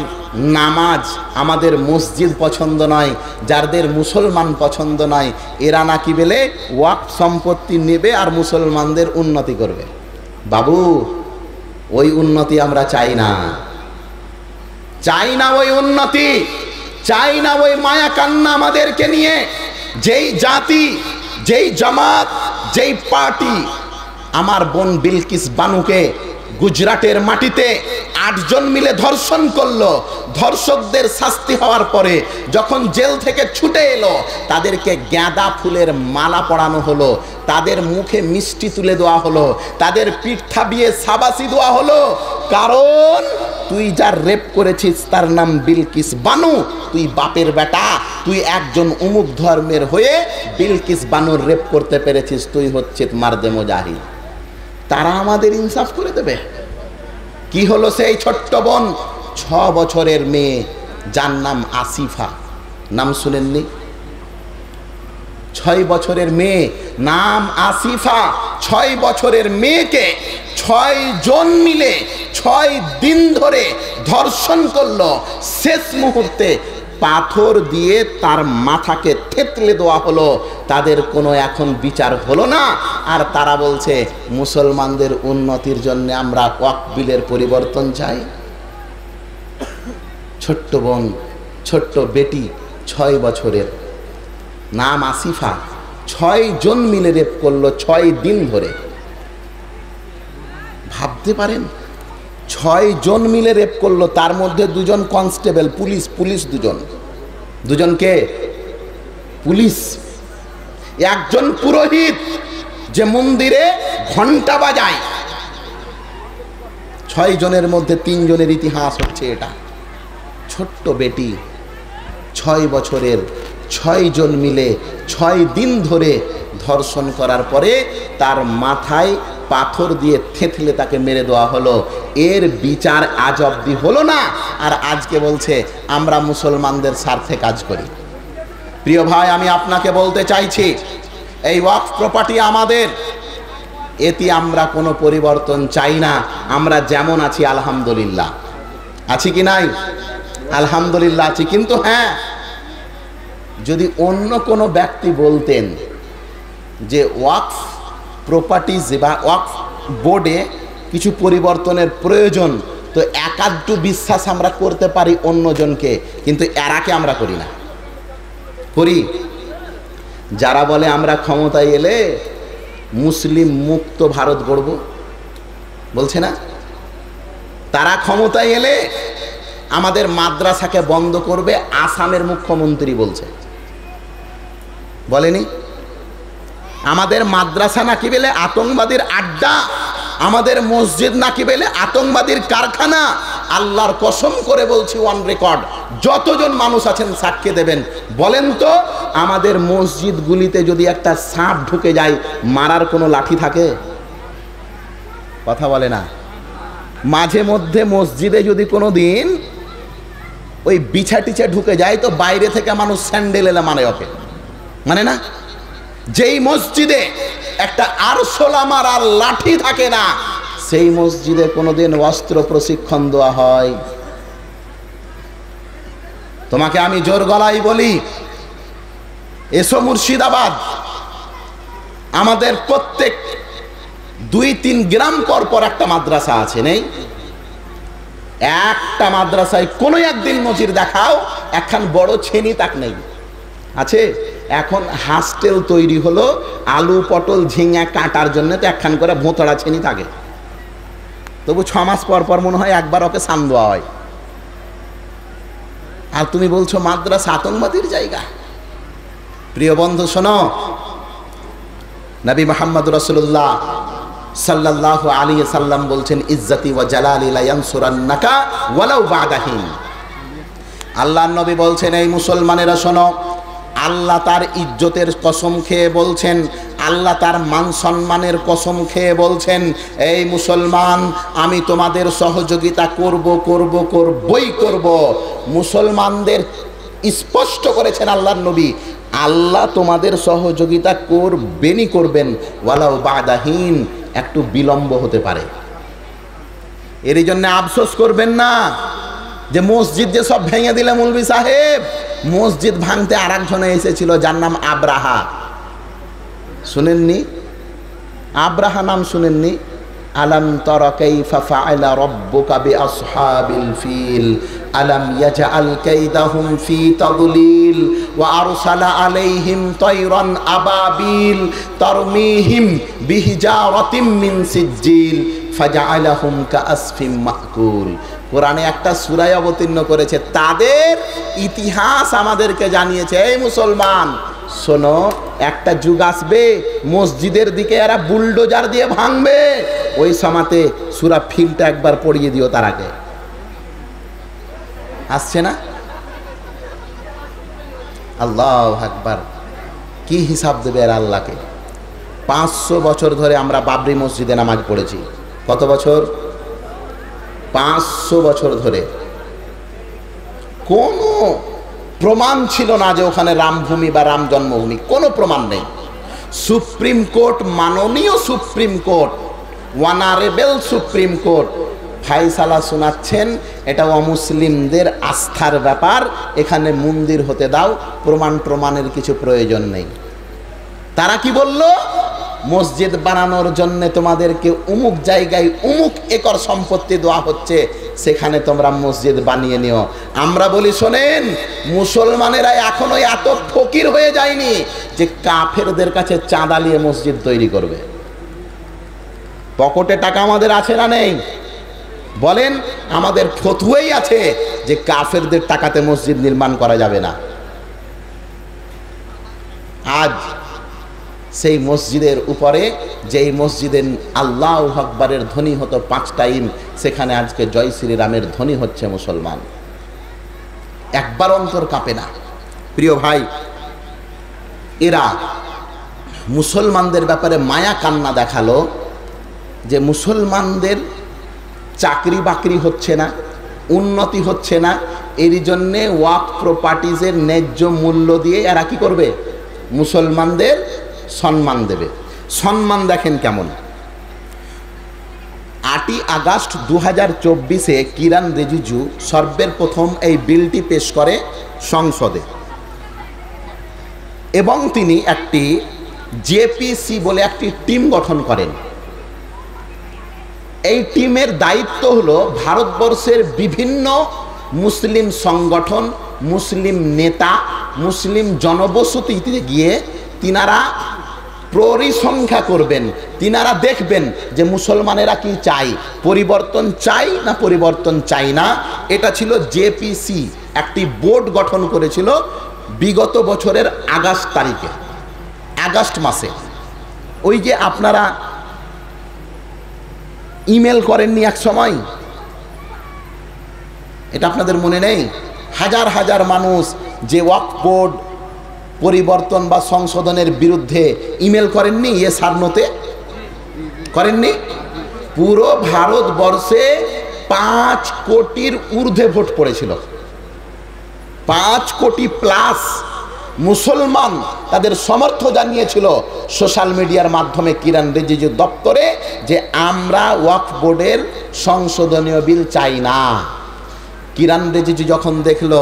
নামাজ, আমাদের মসজিদ পছন্দ নয়, যাদের মুসলমান পছন্দ নয়, এরা নাকি বলে ওয়াকফ সম্পত্তি নেবে আর মুসলমানদের উন্নতি করবে। বাবু, ওই উন্নতি আমরা চাই না। চাই না ওই উন্নতি, চাই না ওই মায়া কান্না আমাদেরকে নিয়ে। যেই জাতি, যেই জামাত, যেই পার্টি আমার বোন বিলকিস বানুকে গুজরাটের মাটিতে 8 জন মিলে ধর্ষণ করলো, ধর্ষকদের শাস্তি হওয়ার পরে যখন জেল থেকে ছুটে এলো, তাদেরকে গাঁদা ফুলের মালা পরানো হলো, তাদের মুখে মিষ্টি তুলে দেওয়া হলো, তাদের পিঠ থাবিয়ে সাবাসি দেওয়া হলো। কারণ তুই যার রেপ করেছিস তার নাম বিলকিস বানু, তুই বাপের বেটা, তুই একজন উমুক ধর্মের হয়ে বিলকিস বানুর রেপ করতে পেরেছিস, তুই হচ্ছে মারদে মুজাহিদ। তারা আমাদের ইনসাফ করে দেবে? কি হলো সেই ছোট্ট বোন, 6 বছরের মেয়ে, যার নাম আসিফা, নাম শুনেননি? 6 বছরের মেয়ে, নাম আসিফা। 6 বছরের মেয়েকে 6 জন মিলে 6 দিন ধরে ধর্ষণ করলো। শেষ মুহূর্তে পাথর দিয়ে তার মাথাকে থেতলে দেওয়া হলো। তাদের কোনো এখন বিচার হলো না। আর তারা বলছে মুসলমানদের উন্নতির জন্য আমরা ওয়াকফ বিলের পরিবর্তন চাই। ছোট্ট বোন, ছোট্ট বেটি, 6 বছরের, নাম আসিফা, 6 জন মিলে রেপ করলো 6 দিন ধরে। ভাবতে পারেন? 6 জন মিলে রেপ করলো, তার মধ্যে 2 জন কনস্টেবল, পুলিশ 2 জন কে? পুলিশ। একজন পুরোহিত যে মন্দিরে ঘন্টা বাজায়, 6 জনের মধ্যে 3 জনের ইতিহাস হচ্ছে এটা। ছোট্ট বেটি 6 বছরের 6 জন মিলে 6 দিন ধরে ধর্ষণ করার পরে তার মাথায় পাথর দিয়ে থেতলে তাকে মেরে দেওয়া হলো। এর বিচার আজ অবধি হলো না, আর আজকে বলছে আমরা মুসলমানদের স্বার্থে কাজ করি। প্রিয় ভাই, আমি আপনাকে বলতে চাইছি, এই ওয়াকফ প্রপার্টি আমাদের, এতে আমরা কোনো পরিবর্তন চাই না। আমরা যেমন আছি আলহামদুলিল্লাহ, আছি কি নাই? আলহামদুলিল্লাহ আছি। কিন্তু হ্যাঁ, যদি অন্য কোনো ব্যক্তি বলতেন যে ওয়াকফ প্রপার্টিজ বা ওয়াকফ বোর্ডে কিছু পরিবর্তনের প্রয়োজন, তো একাধটু বিশ্বাস আমরা করতে পারি অন্যজনকে, কিন্তু এরাকে আমরা করি না। করি যারা বলে আমরা ক্ষমতায় এলে মুসলিম মুক্ত ভারত গড়ব, বলছে না? তারা ক্ষমতায় এলে আমাদের মাদ্রাসাকে বন্ধ করবে, আসামের মুখ্যমন্ত্রী বলছে, বলেনি? আমাদের মাদ্রাসা নাকি বলে আতঙ্কবাদীর আড্ডা, আমাদের মসজিদ নাকি বলে আতঙ্কবাদীর কারখানা। আল্লাহর কসম করে বলছি, অন রেকর্ড, যতজন মানুষ আছেন সাক্ষী দেবেন। বলেন তো, আমাদের মসজিদগুলিতে যদি একটা সাপ ঢুকে যায়, মারার কোনো লাঠি থাকে? কথা বলে না। মাঝে মধ্যে মসজিদে যদি কোনো দিন ওই বিছা টিছা ঢুকে যায়, তো বাইরে থেকে মানুষ স্যান্ডেল এলে মানে ওকে, মানে না? যেই মসজিদে একটা আরশোলা মারার লাঠি থাকে না, সেই মসজিদে কোনোদিন অস্ত্র প্রশিক্ষণ দেওয়া হয়? তোমাকে আমি জোর গলায় বলি, এসো মুর্শিদাবাদ, আমাদের প্রত্যেক 2-3 গ্রাম পর পর একটা মাদ্রাসা আছে, নেই? একটা মাদ্রাসায় কোনো একদিন নজির দেখাও একখান বড় ছেনি তাক নেই। আছে? এখন হাস্টেল তৈরি হলো আলু পটল ঝিঙা কাটার জন্য, তো একখান করে ভোঁতড়া ছেনি থাকে। তবু 6 মাস পর পর মনে হয় একবার ওকে সান দেওয়া হয়। আর তুমি বলছো মাদ্রাসা আতঙ্কবাদীর জায়গা। প্রিয় বন্ধু শোনো, নবী মুহাম্মদ রাসূলুল্লাহ সাল্লাল্লাহু আলাইহি সাল্লাম বলছেন, ইজ্জতি ওয়া জালালি লা ইয়ানসুরান্নাকা ওয়ালাউ বা'দা হিন। আল্লাহর নবী বলছেন, এই মুসলমানেরা শোনো, আল্লাহ তার ইজ্জতের কসম খেয়ে বলছেন, আল্লাহ তার মান সম্মানের কসম খেয়ে বলছেন, এই মুসলমান, আমি তোমাদের সহযোগিতা করবই করব। মুসলমানদের স্পষ্ট করেছেন আল্লাহর নবী, আল্লাহ তোমাদের সহযোগিতা করবেন, ওয়ালাউ বা'দা হিন, একটু বিলম্ব হতে পারে। এর জন্য আফসোস করবেন না যে মসজিদ যে সব ভেঙে দিলে মৌলভী সাহেব। মসজিদ ভাঙতে আর একজনে এসেছিল, যার নাম আব্রাহা। শুনেননি? আব্রাহা নাম শুনেননি? আলাম তারা কাইফা ফাআলা রাব্বুকা বিআসহাবিল ফিল আলাম ইয়াজআল কাইদাহুম ফি তাদলিল ওয়া আরসালা আলাইহিম তায়রান আবাবিল তারমিহিম বিহিজারাতিম মিন সিজ্জিল ফাজআলাহুম কাআসফিম মাকুল। কোরআনে একটা সূরা অবতীর্ণ করেছে, তাদের ইতিহাস আমাদেরকে জানিয়েছে। এই মুসলমান শোনো, একটা যুগ আসবে মসজিদের দিকে এরা বুলডোজার দিয়ে ভাঙবে, ওই সময়তে সূরা ফিলটা একবার পড়িয়ে দিও তার আগে। আসছে না? আল্লাহু আকবার। কি হিসাব দেবে এরা আল্লাহকে? 500 বছর ধরে আমরা বাবরি মসজিদে নামাজ পড়েছি। কত বছর? 500 বছর ধরে। কোনো প্রমাণ ছিল না যে ওখানে রামভূমি বা রাম জন্মভূমি, কোনো প্রমাণ নেই। সুপ্রিম কোর্ট, মাননীয় supreme court, honourable supreme court ফাইসালা শোনাচ্ছেন, এটা অমুসলিমদের আস্থার ব্যাপার, এখানে মন্দির হতে দাও, প্রমাণের কিছু প্রয়োজন নেই। তারা কি বলল? মসজিদ বানানোর জন্য তোমাদেরকে অমুক জায়গায় অমুক একর সম্পত্তি দেওয়া হচ্ছে, সেখানে তোমরা মসজিদ বানিয়ে নিও। আমরা বলি, শোনেন, মুসলমানেরা এখনো এত ফকির হয়ে যায়নি যে কাফেরদের কাছে চাঁদা নিয়ে মসজিদ তৈরি করবে। পকেটে টাকা আমাদের আছে না নেই? বলেন, আমাদের ফতোয়াই আছে যে কাফেরদের টাকাতে মসজিদ নির্মাণ করা যাবে না। আজ সেই মসজিদের উপরে, যেই মসজিদে আল্লাহু আকবারের ধ্বনি হতো 5 টাইম, সেখানে আজকে জয় শ্রীরামের ধ্বনি হচ্ছে মুসলমান। একবার অন্তর কাঁপে না। প্রিয় ভাই, এরা মুসলমানদের ব্যাপারে মায়া কান্না দেখালো যে মুসলমানদের চাকরি বাকরি হচ্ছে না, উন্নতি হচ্ছে না, এর জন্যে ওয়াকফ প্রপার্টিজের ন্যায্য মূল্য দিয়ে এরা কি করবে? মুসলমানদের সম্মান দেবে। সম্মান দেখেন কেমন। 8ই আগস্ট 2024-এ কিরণ রিজিজু সর্বের প্রথম এই বিলটি পেশ করে সংসদে, এবং তিনি একটি জেপিসি বলে একটি টিম গঠন করেন। এই টিমের দায়িত্ব হলো ভারতবর্ষের বিভিন্ন মুসলিম সংগঠন, মুসলিম নেতা, মুসলিম জনবসতিতে গিয়ে তিনারা পরিসংখ্যা করবেন। তিনারা দেখবেন যে মুসলমানেরা কি চাই, পরিবর্তন চাই না পরিবর্তন চাই না। এটা ছিল জেপিসি, একটি বোর্ড গঠন করেছিল বিগত বছরের আগস্ট মাসে। ওই যে আপনারা ইমেল করেননি এক সময়, এটা আপনাদের মনে নেই? হাজার হাজার মানুষ যে ওয়াকফ বোর্ড পরিবর্তন বা সংশোধনের বিরুদ্ধে ইমেল করেননি, এ সারনোতে করেননি? পুরো ভারতবর্ষে 5 কোটির ঊর্ধ্বে ভোট পড়েছিল। 5 কোটি প্লাস মুসলমান তাদের সমর্থ জানিয়েছিল সোশ্যাল মিডিয়ার মাধ্যমে কিরণ রিজিজুর দপ্তরে যে আমরা ওয়াকফ বোর্ডের সংশোধনীয় বিল চাই না। কিরণ রিজিজু যখন দেখলো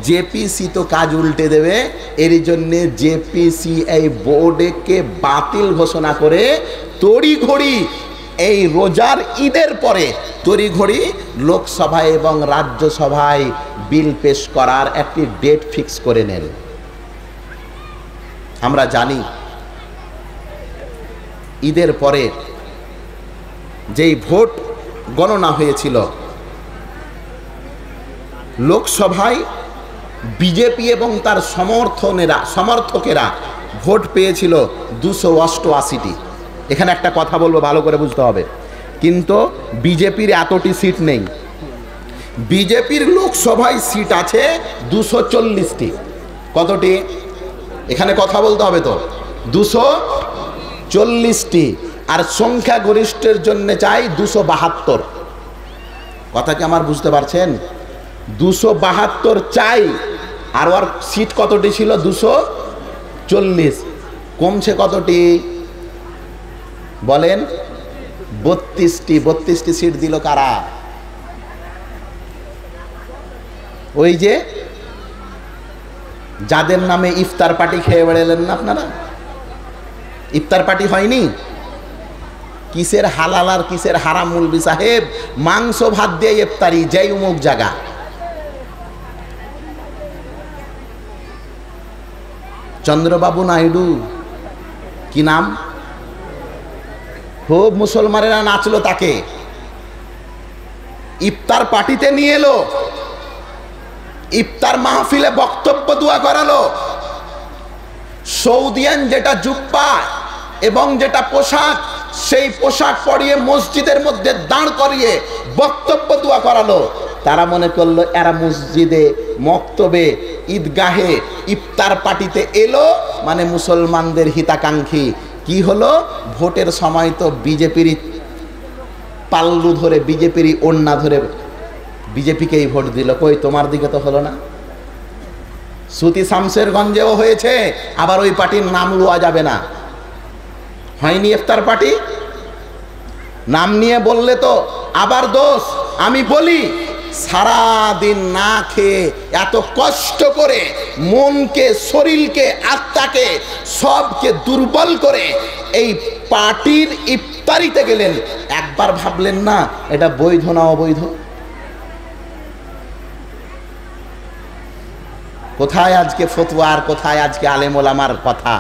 জেপিসি তো কাজ উল্টে দেবে, এর জন্যে জেপিসি এই বোর্ডকে বাতিল ঘোষণা করে তড়িঘড়ি এই রোজার ঈদের পরে তড়িঘড়ি লোকসভায় এবং রাজ্যসভায় বিল পেশ করার একটি ডেট ফিক্স করে নেন। আমরা জানি ঈদের পরে যেই ভোট গণনা হয়েছিল, লোকসভায় বিজেপি এবং তার সমর্থকেরা ভোট পেয়েছিল 288টি। এখানে একটা কথা বলবো, ভালো করে বুঝতে হবে, কিন্তু বিজেপির এতটি সিট নেই। বিজেপির লোকসভায় সিট আছে 240টি। কতটি? এখানে কথা বলতে হবে তো, 240টি। আর সংখ্যাগরিষ্ঠের জন্য চাই 272। কথা কি আমার বুঝতে পারছেন? 272 চাই। আর ওর সিট কতটি ছিল? 240। কমছে কতটি বলেন? 32টি। 32টি সিট দিল কারা? ওই যে যাদের নামে ইফতার পার্টি খেয়ে বেড়ালেন না আপনারা। ইফতার পার্টি হয়নি? কিসের হালাল আর কিসের হারাম মুলবি সাহেব? মাংস ভাত দিয়ে ইফতারি, যেই উমুক জায়গা। চন্দ্রবাবু নাইডু, কি নাম? খুব মুসলমানেরা নাচলো তাকে, ইফতার পার্টিতে নিয়ে এলো, ইফতার মাহফিলে বক্তব্য দোয়া করালো। সৌদিয়ান যেটা জুব্বা এবং যেটা পোশাক, সেই পোশাক পরিয়ে মসজিদের মধ্যে দাঁড় করিয়ে বক্তব্য দোয়া করালো। তারা মনে করলো এরা মসজিদে, মক্তবে, ঈদগাহে ইফতার পার্টিতে এলো মানে মুসলমানদের হিতাকাঙ্ক্ষী। কি হলো? ভোটের সময় তো বিজেপির পাল্লু ধরে, বিজেপির ওড়না ধরে বিজেপিকেই ভোট দিল। কই তোমার দিকে তো হলো না। সুতি শামশেরগঞ্জেও হয়েছে, আবার ওই পার্টির নাম লওয়া যাবে না। হয়নি ইফতার পার্টি? নাম নিয়ে বললে তো আবার দোষ। আমি বলি, সারাদিন না খেয়ে এত কষ্ট করে মনকে, শরীরকে, আত্মাকে সবকে দুর্বল করে এই পার্টির ইফতারিতে গেলেন, একবার ভাবলেন না এটা বৈধ না অবৈধ? কোথায় আজকে ফতোয়া আর কোথায় আজকে আলেম ওলামার কথা?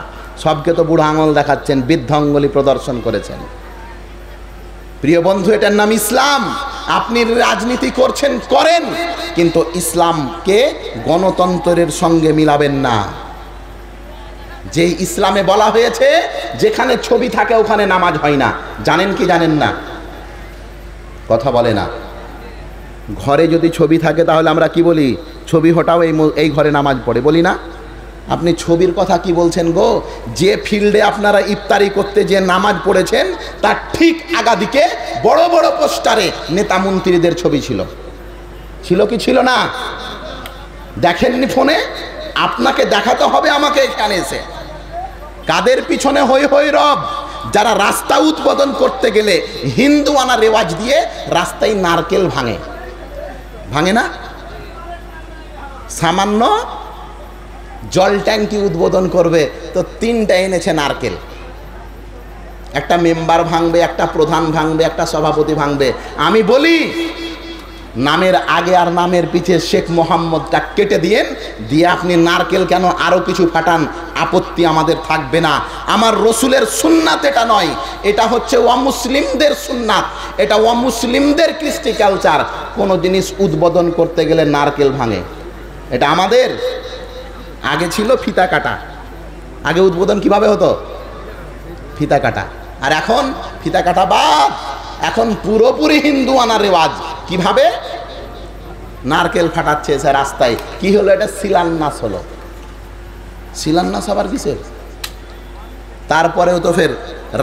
সবকে তো বুড়ো আঙুল দেখাচ্ছেন, বৃদ্ধাঙ্গুলি প্রদর্শন করেছেন। প্রিয় বন্ধু, এটার নাম ইসলাম। আপনি রাজনীতি করছেন, করেন, কিন্তু ইসলামকে গণতন্ত্রের সঙ্গে মিলাবেন না। যে ইসলামে বলা হয়েছে যেখানে ছবি থাকে ওখানে নামাজ হয় না। জানেন কি জানেন না? কথা বলে না। ঘরে যদি ছবি থাকে তাহলে আমরা কি বলি? ছবি হটাও, এই ঘরে নামাজ পড়ে, বলি না? আপনি ছবির কথা কি বলছেন গো? যে ফিল্ডে আপনারা ইফতারি করতে যে নামাজ পড়েছেন তার ঠিক আগাদিকে বড় বড় পোস্টারে নেতা মন্ত্রীদের ছবি ছিল। ছিল কি ছিল না? দেখেননি ফোনে? আপনাকে দেখাতে হবে আমাকে এখানে এসে। কাদের পিছনে হই হই রব? যারা রাস্তা উদ্বোধন করতে গেলে হিন্দুয়ানা রেওয়াজ দিয়ে রাস্তায় নারকেল ভাঙে। ভাঙে না? সামান্য জল ট্যাঙ্কি উদ্বোধন করবে তো 3টা এনেছে নারকেল। একটা মেম্বার ভাঙবে, একটা প্রধান ভাঙবে, একটা সভাপতি ভাঙবে। আমি বলি নামের আগে আর নামের পিছে শেখ মোহাম্মদটা কেটে দিয়ে আপনি নারকেল কেন আরো কিছু ফাটান, আপত্তি আমাদের থাকবে না। আমার রসুলের সুন্নাত এটা নয়, এটা হচ্ছে অমুসলিমদের সুন্নাত, এটা অমুসলিমদের কৃষ্টি কালচার। কোনো জিনিস উদ্বোধন করতে গেলে নারকেল ভাঙে, এটা আমাদের। আগে ছিল ফিতা কাটা। আগে উদ্বোধন কিভাবে হতো? ফিতা কাটা। আর এখন ফিতা কাটা বাদ, এখন পুরোপুরি হিন্দুয়ানা রেওয়াজ। কিভাবে? নারকেল ফাটাচ্ছে স্যার রাস্তায়। কি হলো এটা? শিলান্যাস হলো। শিলান্যাস আবার কিসের? তারপরেও তো ফের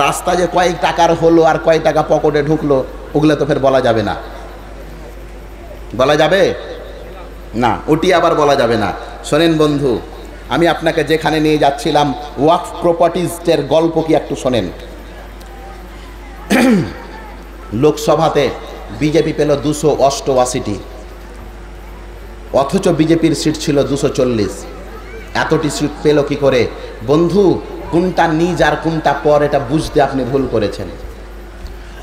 রাস্তা যে কয়েক টাকার হলো আর কয় টাকা পকেটে ঢুকলো ওগুলো তো ফের বলা যাবে না। বলা যাবে না, ওটি আবার বলা যাবে না। শোনেন বন্ধু, আমি আপনাকে যেখানে নিয়ে যাচ্ছিলাম ওয়াকফ প্রপার্টিজের গল্প কি একটু শোনেন। লোকসভাতে বিজেপি পেল 288টি, অথচ বিজেপির সিট ছিল 240। এতটি সিট পেল কি করে? বন্ধু, কোনটা নিজ আর কোনটা পর এটা বুঝতে আপনি ভুল করেছেন।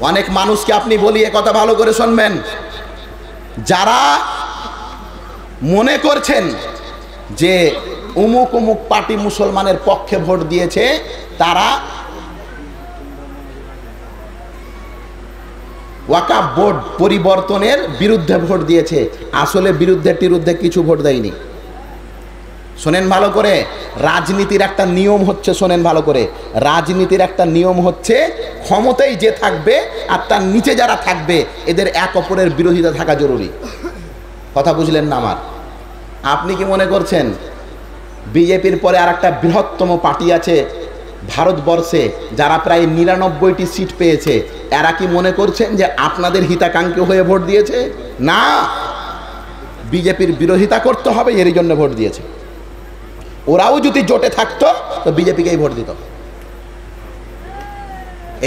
অনেক মানুষকে আপনি বলি, এ কথা ভালো করে শুনবেন, যারা মনে করছেন যে অমুক অমুক পার্টি মুসলমানের পক্ষে ভোট দিয়েছে, তারা ওয়াকফ বোর্ড পরিবর্তনের বিরুদ্ধে ভোট দিয়েছে। আসলে বিরুদ্ধে কিছু ভোট দেয়নি। শোনেন ভালো করে, রাজনীতির একটা নিয়ম হচ্ছে, শোনেন ভালো করে, রাজনীতির একটা নিয়ম হচ্ছে ক্ষমতায় যে থাকবে আর তার নিচে যারা থাকবে এদের এক অপরের বিরোধিতা থাকা জরুরি। কথা বুঝলেন না আমার? আপনি কি মনে করছেন বিজেপির পরে আর একটা বৃহত্তম পার্টি আছে ভারতবর্ষে যারা প্রায় 99টি সিট পেয়েছে, এরা কি মনে করছেন যে আপনাদের হিতাকাঙ্ক্ষী হয়ে ভোট দিয়েছে? না, বিজেপির বিরোধিতা করতে হবে এরই জন্য ভোট দিয়েছে। ওরাও যদি জোটে থাকতো তো বিজেপিকেই ভোট দিত।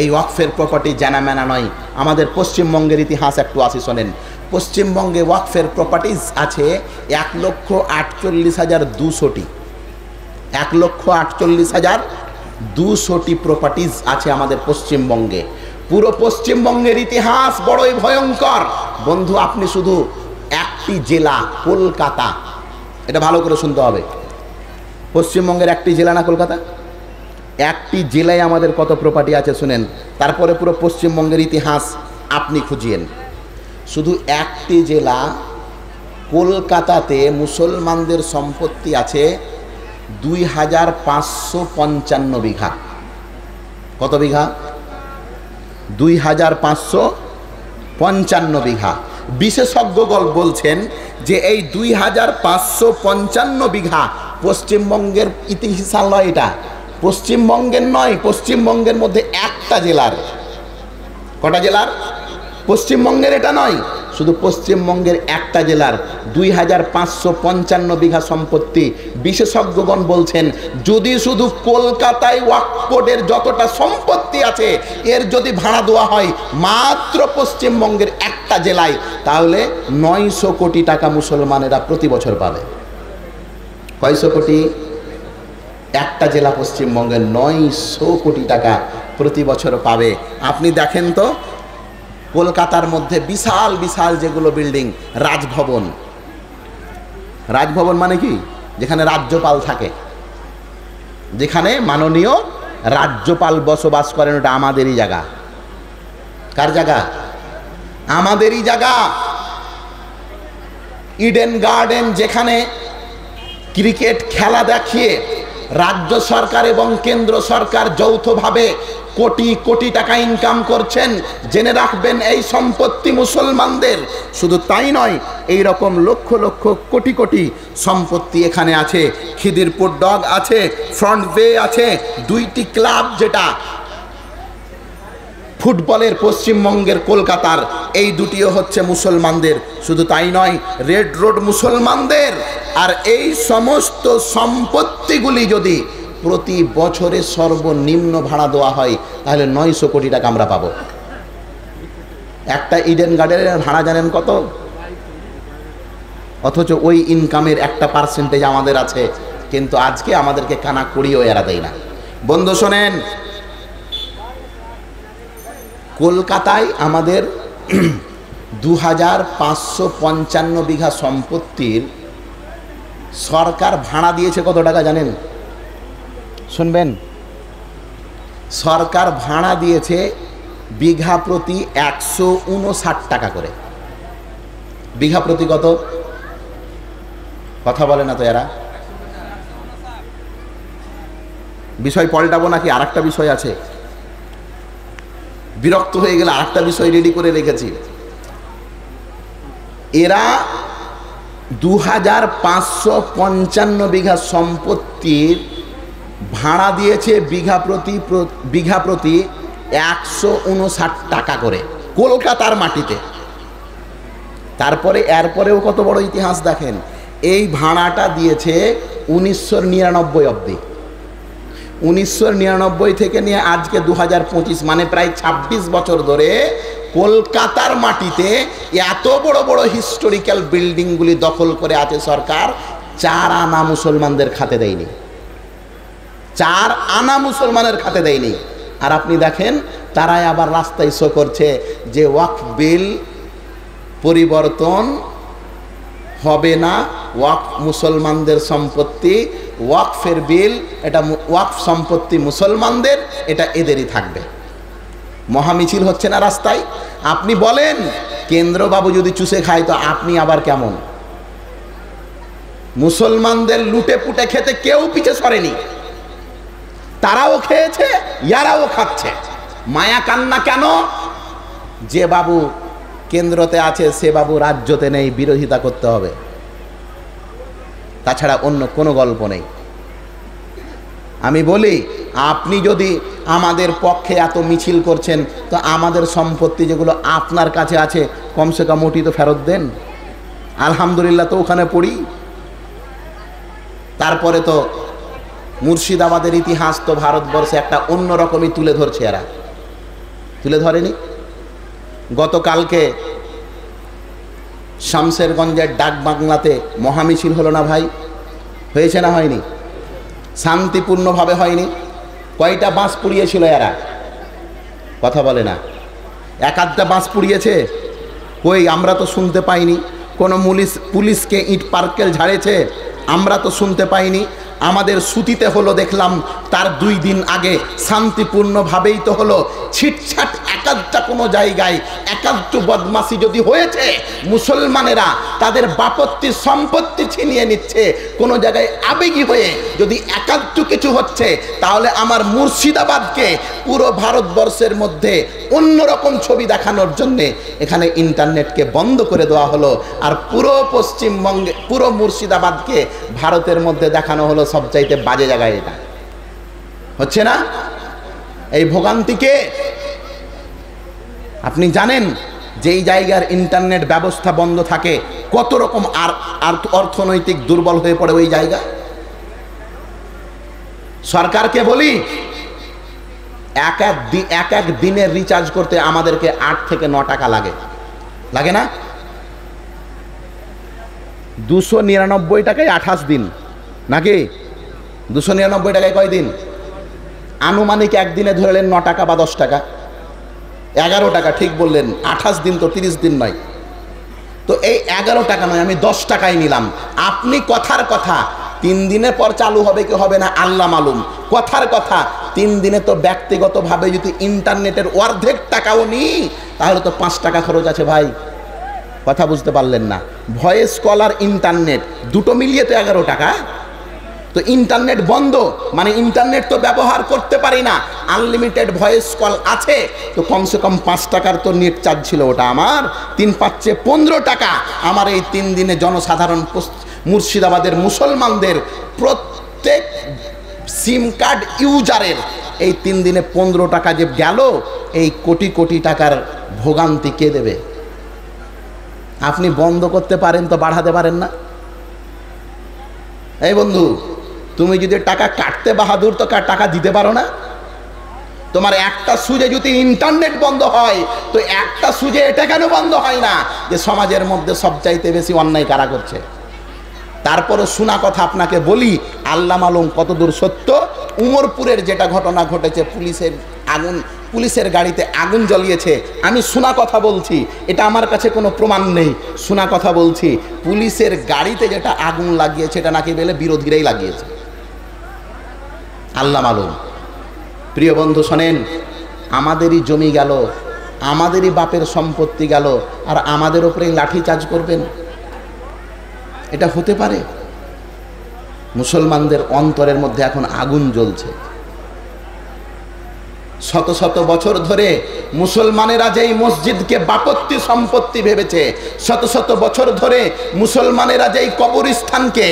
এই ওয়াকফের প্রপার্টি জানা মেনা নয়। আমাদের পশ্চিমবঙ্গের ইতিহাস একটু আসি শোনেন। পশ্চিমবঙ্গে ওয়াকফের প্রপার্টিজ আছে 1,48,200টি। 1,48,200টি প্রপার্টিজ আছে আমাদের পশ্চিমবঙ্গে। পুরো পশ্চিমবঙ্গের ইতিহাস বড়ই ভয়ঙ্কর। বন্ধু, আপনি শুধু একটি জেলা কলকাতা, এটা ভালো করে শুনতে হবে, পশ্চিমবঙ্গের একটি জেলা না কলকাতা, একটি জেলায় আমাদের কত প্রপার্টি আছে শুনেন। তারপরে পুরো পশ্চিমবঙ্গের ইতিহাস আপনি খুঁজিয়েন। শুধু একটি জেলা কলকাতাতে মুসলমানদের সম্পত্তি আছে 2,555 বিঘা। কত বিঘা? 2,555 বিঘা। বিশেষজ্ঞগণ বলছেন যে এই 2,555 বিঘা পশ্চিমবঙ্গের ইতিহাস নয়, এটা পশ্চিমবঙ্গের নয়, পশ্চিমবঙ্গের মধ্যে একটা জেলার। কটা জেলার? পশ্চিমবঙ্গের এটা নয়, শুধু পশ্চিমবঙ্গের একটা জেলার 2,555 বিঘা সম্পত্তি। বিশেষজ্ঞগণ বলছেন যদি শুধু কলকাতায় ওয়াকফ বোর্ডের যতটা সম্পত্তি আছে এর যদি ভাড়া দেওয়া হয় মাত্র পশ্চিমবঙ্গের একটা জেলায়, তাহলে 900 কোটি টাকা মুসলমানেরা প্রতি বছর পাবে। কয়শো কোটি? একটা জেলা পশ্চিমবঙ্গের 900 কোটি টাকা প্রতি বছর পাবে। আপনি দেখেন তো কলকাতার মধ্যে বিশাল বিশাল যেগুলো বিল্ডিং, রাজভবন। রাজভবন মানে কি? যেখানে রাজ্যপাল থাকে, যেখানে মাননীয় রাজ্যপাল বসবাস করেন, ওটা আমাদেরই জায়গা। কার জায়গা? আমাদেরই জায়গা। ইডেন গার্ডেন, যেখানে ক্রিকেট খেলা দেখিয়ে রাজ্য সরকার এবং কেন্দ্র সরকার যৌথভাবে কোটি কোটি টাকা ইনকাম করছেন। জেনে রাখবেন এই সম্পত্তি মুসলমানদের। শুধু তাই নয়, এই রকম লক্ষ লক্ষ কোটি কোটি সম্পত্তি এখানে আছে। খিদিরপুর ডগ আছে, ফ্রন্ট বে আছে, দুইটি ক্লাব, যেটা ফুটবলের পশ্চিমবঙ্গের কলকাতার, এই দুটিও হচ্ছে মুসলমানদের। শুধু তাই নয়, রেড রোড মুসলমানদের। আর এই সমস্ত সম্পত্তিগুলি যদি প্রতি বছরে সর্বনিম্ন ভাড়া দেওয়া হয়, তাহলে 900 কোটি টাকা আমরা পাবো। একটা ইডেন গার্ডেনের ভাড়া জানেন কত? অথচ ওই ইনকামের একটা পার্সেন্টেজ আমাদের আছে, কিন্তু আজকে আমাদেরকে কানা করিও এরা দেয় না। বন্ধু শোনেন, কলকাতায় আমাদের 2555 বিঘা সম্পত্তির সরকার ভাড়া দিয়েছে কত টাকা জানেন? শুনবেন, সরকার ভাড়া দিয়েছে বিঘা প্রতি 159 টাকা করে। বিঘা প্রতি কত? কথা বলে না তো এরা। বিষয় পাল্টাবো নাকি আর একটা বিষয় আছে? বিরক্ত হয়ে গেলে আরেকটা বিষয় রেডি করে রেখেছি। এরা 2555 বিঘা সম্পত্তির ভাড়া দিয়েছে বিঘা প্রতি 159 টাকা করে কলকাতার মাটিতে। তারপরে এরপরেও কত বড় ইতিহাস দেখেন, এই ভাড়াটা দিয়েছে 1999 অবধি। 1999 থেকে নিয়ে আজকে 2025, মানে প্রায় 26 বছর ধরে কলকাতার মাটিতে এত বড় বড় হিস্টোরিক্যাল বিল্ডিংগুলি দখল করে আছে সরকার। 4 আনা মুসলমানদের খাতে দেয়নি, 4 আনা মুসলমানের খাতে দেয়নি। আর আপনি দেখেন, তারাই আবার রাস্তায় শো করছে যে ওয়াকফ বিল পরিবর্তন হবে না, ওয়াকফ মুসলমানদের সম্পত্তি, ওয়াকফের বিল, এটা ওয়াকফ সম্পত্তি মুসলমানদের, এটা এদেরই থাকবে। মহামিছিল হচ্ছে না রাস্তায়। আপনি বলেন, কেন্দ্রবাবু যদি চুষে খায় তো আপনি আবার কেমন? মুসলমানদের লুটে পুটে খেতে কেউ পিছে সরেনি, তারাও খেয়েছে, ইয়ারাও খাচ্ছে। মায়া কান্না কেন? যে বাবু কেন্দ্রতে আছে সে বাবু রাজ্যতে নেই, বিরোধিতা করতে হবে, তাছাড়া অন্য কোনো গল্প নেই। আমি বলি, আপনি যদি আমাদের পক্ষে এত মিছিল করছেন, তো আমাদের সম্পত্তি যেগুলো আপনার কাছে আছে কমসে কম ওটি তো ফেরত দেন। আলহামদুলিল্লাহ তো ওখানে পড়ি। তারপরে তো মুর্শিদাবাদের ইতিহাস তো ভারতবর্ষে একটা অন্য রকমই তুলে ধরছে, এরা তুলে ধরেনি। গতকালকে শামসেরগঞ্জের ডাক বাংলাতে মহামিছিল হলো না ভাই? হয়েছে না হয়নি? শান্তিপূর্ণভাবে হয়নি? কয়টা বাঁশ পুড়িয়েছিল এরা? কথা বলে না। এক আধটা বাঁশ পুড়িয়েছে? কই, আমরা তো শুনতে পাইনি। কোনো পুলিশকে ইট পার্কেল ঝাড়েছে? আমরা তো শুনতে পাইনি। আমাদের সুতিতে হলো দেখলাম, তার 2 দিন আগে শান্তিপূর্ণভাবেই তো হলো। ছিটছাট একাধটা কোনো জায়গায় একাধটু বদমাশি যদি হয়েছে, মুসলমানেরা তাদের বাপত্তির সম্পত্তি ছিনিয়ে নিচ্ছে, কোনো জায়গায় আবেগী হয়ে যদি একাধটু কিছু হচ্ছে, তাহলে আমার মুর্শিদাবাদকে পুরো ভারতবর্ষের মধ্যে অন্যরকম ছবি দেখানোর জন্যে এখানে ইন্টারনেটকে বন্ধ করে দেওয়া হলো। আর পুরো পশ্চিমবঙ্গে, পুরো মুর্শিদাবাদকে ভারতের মধ্যে দেখানো হলো সবচাইতে বাজে জায়গায়। এটা হচ্ছে না? এই ভোগান্তিকে আপনি জানেন, যেই জায়গার ইন্টারনেট ব্যবস্থা বন্ধ থাকে কত রকম আর অর্থনৈতিক দুর্বল হয়ে পড়ে ওই জায়গা। সরকারকে বলি, এক এক দিনের রিচার্জ করতে আমাদেরকে 8 থেকে 9 টাকা লাগে, লাগে না? 299 টাকায় 28 দিন নাকি? 299 টাকায় কয় দিন? আনুমানিক একদিনে ধরলেন 9 টাকা বা 10 টাকা, 11 টাকা, ঠিক বললেন। 28 দিন তো 30 দিন নয়। তো এই 11 টাকা নয়, আমি 10 টাকায় নিলাম। আপনি কথার কথা 3 দিনের পর চালু হবে কি হবে না আল্লাহ মালুম। কথার কথা 3 দিনে তো ব্যক্তিগতভাবে যদি ইন্টারনেটের অর্ধেক টাকাও নিই, তাহলে তো 5 টাকা খরচ আছে ভাই। কথা বুঝতে পারলেন না? ভয়েস কল আর ইন্টারনেট দুটো মিলিয়ে তো 11 টাকা। তো ইন্টারনেট বন্ধ, মানে ইন্টারনেট তো ব্যবহার করতে পারি না, আনলিমিটেড ভয়েস কল আছে, তো কমসে কম 5 টাকার তো নেট চার্জ ছিল, ওটা আমার 3-5 15 টাকা। আমার এই 3 দিনে জনসাধারণ মুর্শিদাবাদের মুসলমানদের প্রত্যেক সিম কার্ড ইউজারের এই 3 দিনে 15 টাকা যে গেল, এই কোটি কোটি টাকার ভোগান্তি কে দেবে? আপনি বন্ধ করতে পারেন তো বাড়াতে পারেন না? এই বন্ধু, তুমি যদি টাকা কাটতে বাহাদুর তো টাকা দিতে পারো না? তোমার একটা সুজে যদি ইন্টারনেট বন্ধ হয়, তো একটা সুজে এটা কেন বন্ধ হয় না যে সমাজের মধ্যে সবচাইতে বেশি অন্যায় কারা করছে? তারপরে শোনা কথা আপনাকে বলি, আল্লাহ মালুম কতদূর সত্য। উমরপুরের যেটা ঘটনা ঘটেছে, পুলিশের গাড়িতে আগুন জ্বলিয়েছে, আমি শোনা কথা বলছি, এটা আমার কাছে কোনো প্রমাণ নেই, শোনা কথা বলছি, পুলিশের গাড়িতে যেটা আগুন লাগিয়েছে এটা নাকি বলে বিরোধীরাই লাগিয়েছে, আল্লাহ মালুম। প্রিয় বন্ধু শোনেন, আমাদেরই জমি গেল, আমাদেরই বাপের সম্পত্তি গেল, আর আমাদের উপরেই লাঠিচার্জ করবেন? এটা হতে পারে? মুসলমানদের অন্তরের মধ্যে এখন আগুন জ্বলছে। শত শত বছর ধরে মুসলমানেরা যেই মসজিদকে বাপত্তি সম্পত্তি ভেবেছে, শত শত বছর ধরে মুসলমানেরা যেই কবরস্থানকে,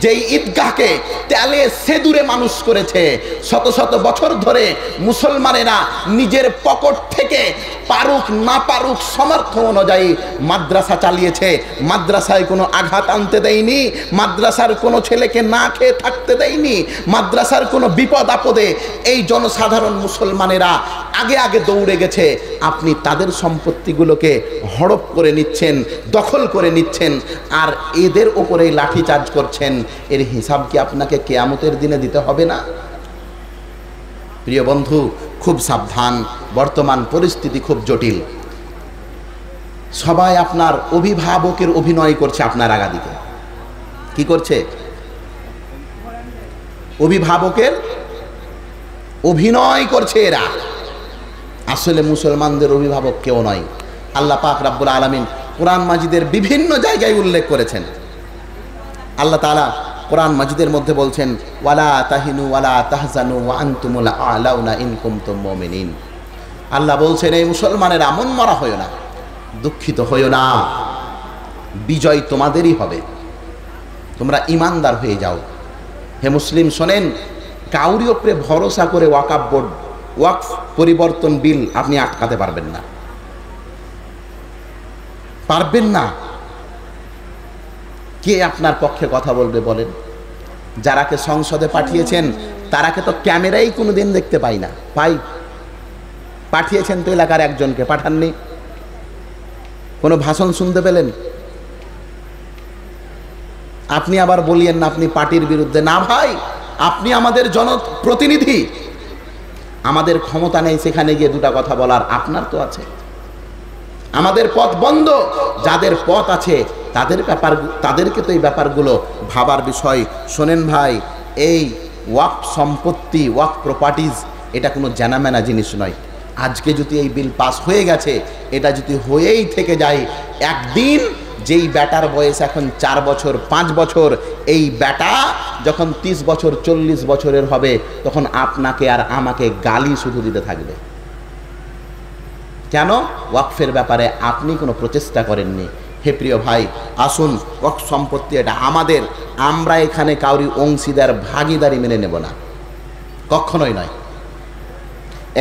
যেই ঈদগাহকে তেলে সেদুরে মানুষ করেছে, শত শত বছর ধরে মুসলমানেরা নিজের পকেট থেকে পারুক না পারুক সামর্থ্য অনুযায়ী মাদ্রাসা চালিয়েছে, মাদ্রাসায় কোনো আঘাত আনতে দেয়নি, মাদ্রাসার কোনো ছেলেকে না খেয়ে থাকতে দেয়নি, মাদ্রাসার কোনো বিপদ আপদে এই জনসাধারণ মুসলমানেরা আগে আগে দৌড়ে গেছে। আপনি তাদের সম্পত্তিগুলোকে হড়প করে নিচ্ছেন, দখল করে নিচ্ছেন, আর এদের ওপরেই লাঠিচার্জ করছেন। এর হিসাব কি আপনাকে কিয়ামতের দিনে দিতে হবে না? প্রিয় বন্ধু, খুব সাবধান, বর্তমান পরিস্থিতি খুব জটিল। সবাই আপনার অভিভাবকের অভিনয় করছে আপনার আগাদিকে। কি করছে? অভিভাবকের অভিনয় করছে এরা। আসলে মুসলমানদের অভিভাবক কেউ নয়। আল্লাহ পাক রব্বুল আলামিন কোরআন মাজিদের বিভিন্ন জায়গায় উল্লেখ করেছেন। আল্লাহ তাআলা কোরআন মাজিদের মধ্যে বলছেন, ওয়ালা তাহিনু ওয়ালা তাহজানু ওয়া আনতুমুল আ'লাউনা ইন কুনতুম মুমিনিন। আল্লাহ বলছেন, এই মুসলমানেরা মন মরা হয়ো না, দুঃখিত হয়ো না, বিজয় তোমাদেরই হবে, তোমরা ঈমানদার হয়ে যাও। হে মুসলিম শোনেন, কাউরি উপরে ভরসা করে ওয়াকফ বোর্ড, ওয়াকফ পরিবর্তন বিল আপনি আটকাতে পারবেন না, পারবেন না। কে আপনার পক্ষে কথা বলবে বলেন? যারাকে সংসদে পাঠিয়েছেন তারাকে তো ক্যামেরাই কোনোদিন দেখতে পাই না। পাঠিয়েছেন তো এলাকার একজনকে, পাঠাননি? কোনো ভাষণ শুনতে পেলেন? আপনি আবার বলিয়েন না আপনি পার্টির বিরুদ্ধে। না ভাই, আপনি আমাদের জনপ্রতিনিধি, আমাদের ক্ষমতা নেই সেখানে গিয়ে দুটা কথা বলার, আপনার তো আছে। আমাদের পথ বন্ধ, যাদের পথ আছে তাদেরকে তো এই ব্যাপারগুলো ভাবার বিষয়। শোনেন ভাই, এই ওয়াকফ সম্পত্তি, ওয়াকফ প্রপার্টিজ, এটা কোনো জানামেনা জিনিস নয়। আজকে যদি এই বিল পাস হয়ে গেছে, এটা যদি হয়েই থেকে যায়, একদিন যেই ব্যাটার বয়স এখন 4 বছর 5 বছর, এই ব্যাটা যখন 30 বছর 40 বছরের হবে, তখন আপনাকে আর আমাকে গালি শুধু দিতে থাকবে। কেন? ওয়াকফের ব্যাপারে আপনি কোনো প্রচেষ্টা করেননি। হে প্রিয় ভাই, আসুন, ওয়াকফ সম্পত্তি এটা আমাদের, আমরা এখানে কাউরি অংশীদার ভাগিদারি মেনে নেব না, কখনোই নয়।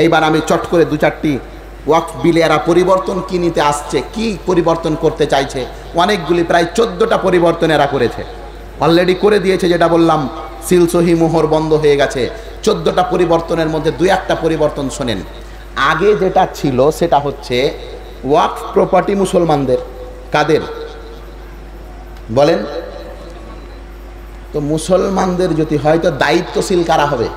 এইবার আমি চট করে 2-4টি ওয়াকফ বিলে এরা পরিবর্তন কি নিতে আসছে, কি পরিবর্তন করতে চাইছে, অনেকগুলি, প্রায় 14টা পরিবর্তন এরা করেছে, অলরেডি করে দিয়েছে। যেটা বললাম, সিলসহি মোহর বন্ধ হয়ে গেছে। 14টা পরিবর্তনের মধ্যে 2-1টা পরিবর্তন শোনেন। আগে যেটা ছিল সেটা হচ্ছে ওয়াকফ প্রপার্টি মুসলমানদের। কাদের বলেন তো? মুসলমানদের যদি হয় তো দায়িত্বশীল কারা হবে?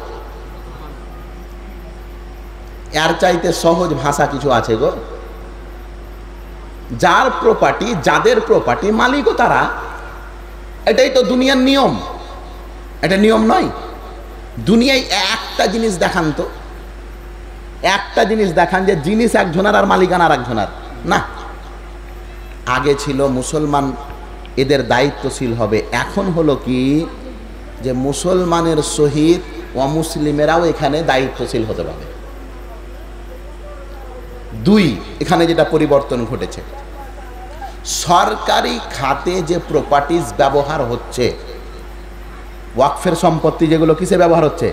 এর চাইতে সহজ ভাষা কিছু আছে গো? যার প্রপার্টি, যাদের প্রপার্টি, মালিকও তারা। এটাই তো দুনিয়ার নিয়ম। এটা নিয়ম নয়। দুনিয়ায় একটা জিনিস দেখান তো, একটা জিনিস দেখান যে জিনিস একজনের আর মালিকানা আর একজনের না। আগে ছিল মুসলমান এদের দায়িত্বশীল হবে, এখন হলো কি যে মুসলমানের সহিত অমুসলিমেরাও এখানে দায়িত্বশীল হতে পারে। দুই, এখানে যেটা পরিবর্তন ঘটেছে, সরকারি খাতে যে প্রপার্টিজ ব্যবহার হচ্ছে, ওয়াকফের সম্পত্তি যেগুলো কিসে ব্যবহার হচ্ছে,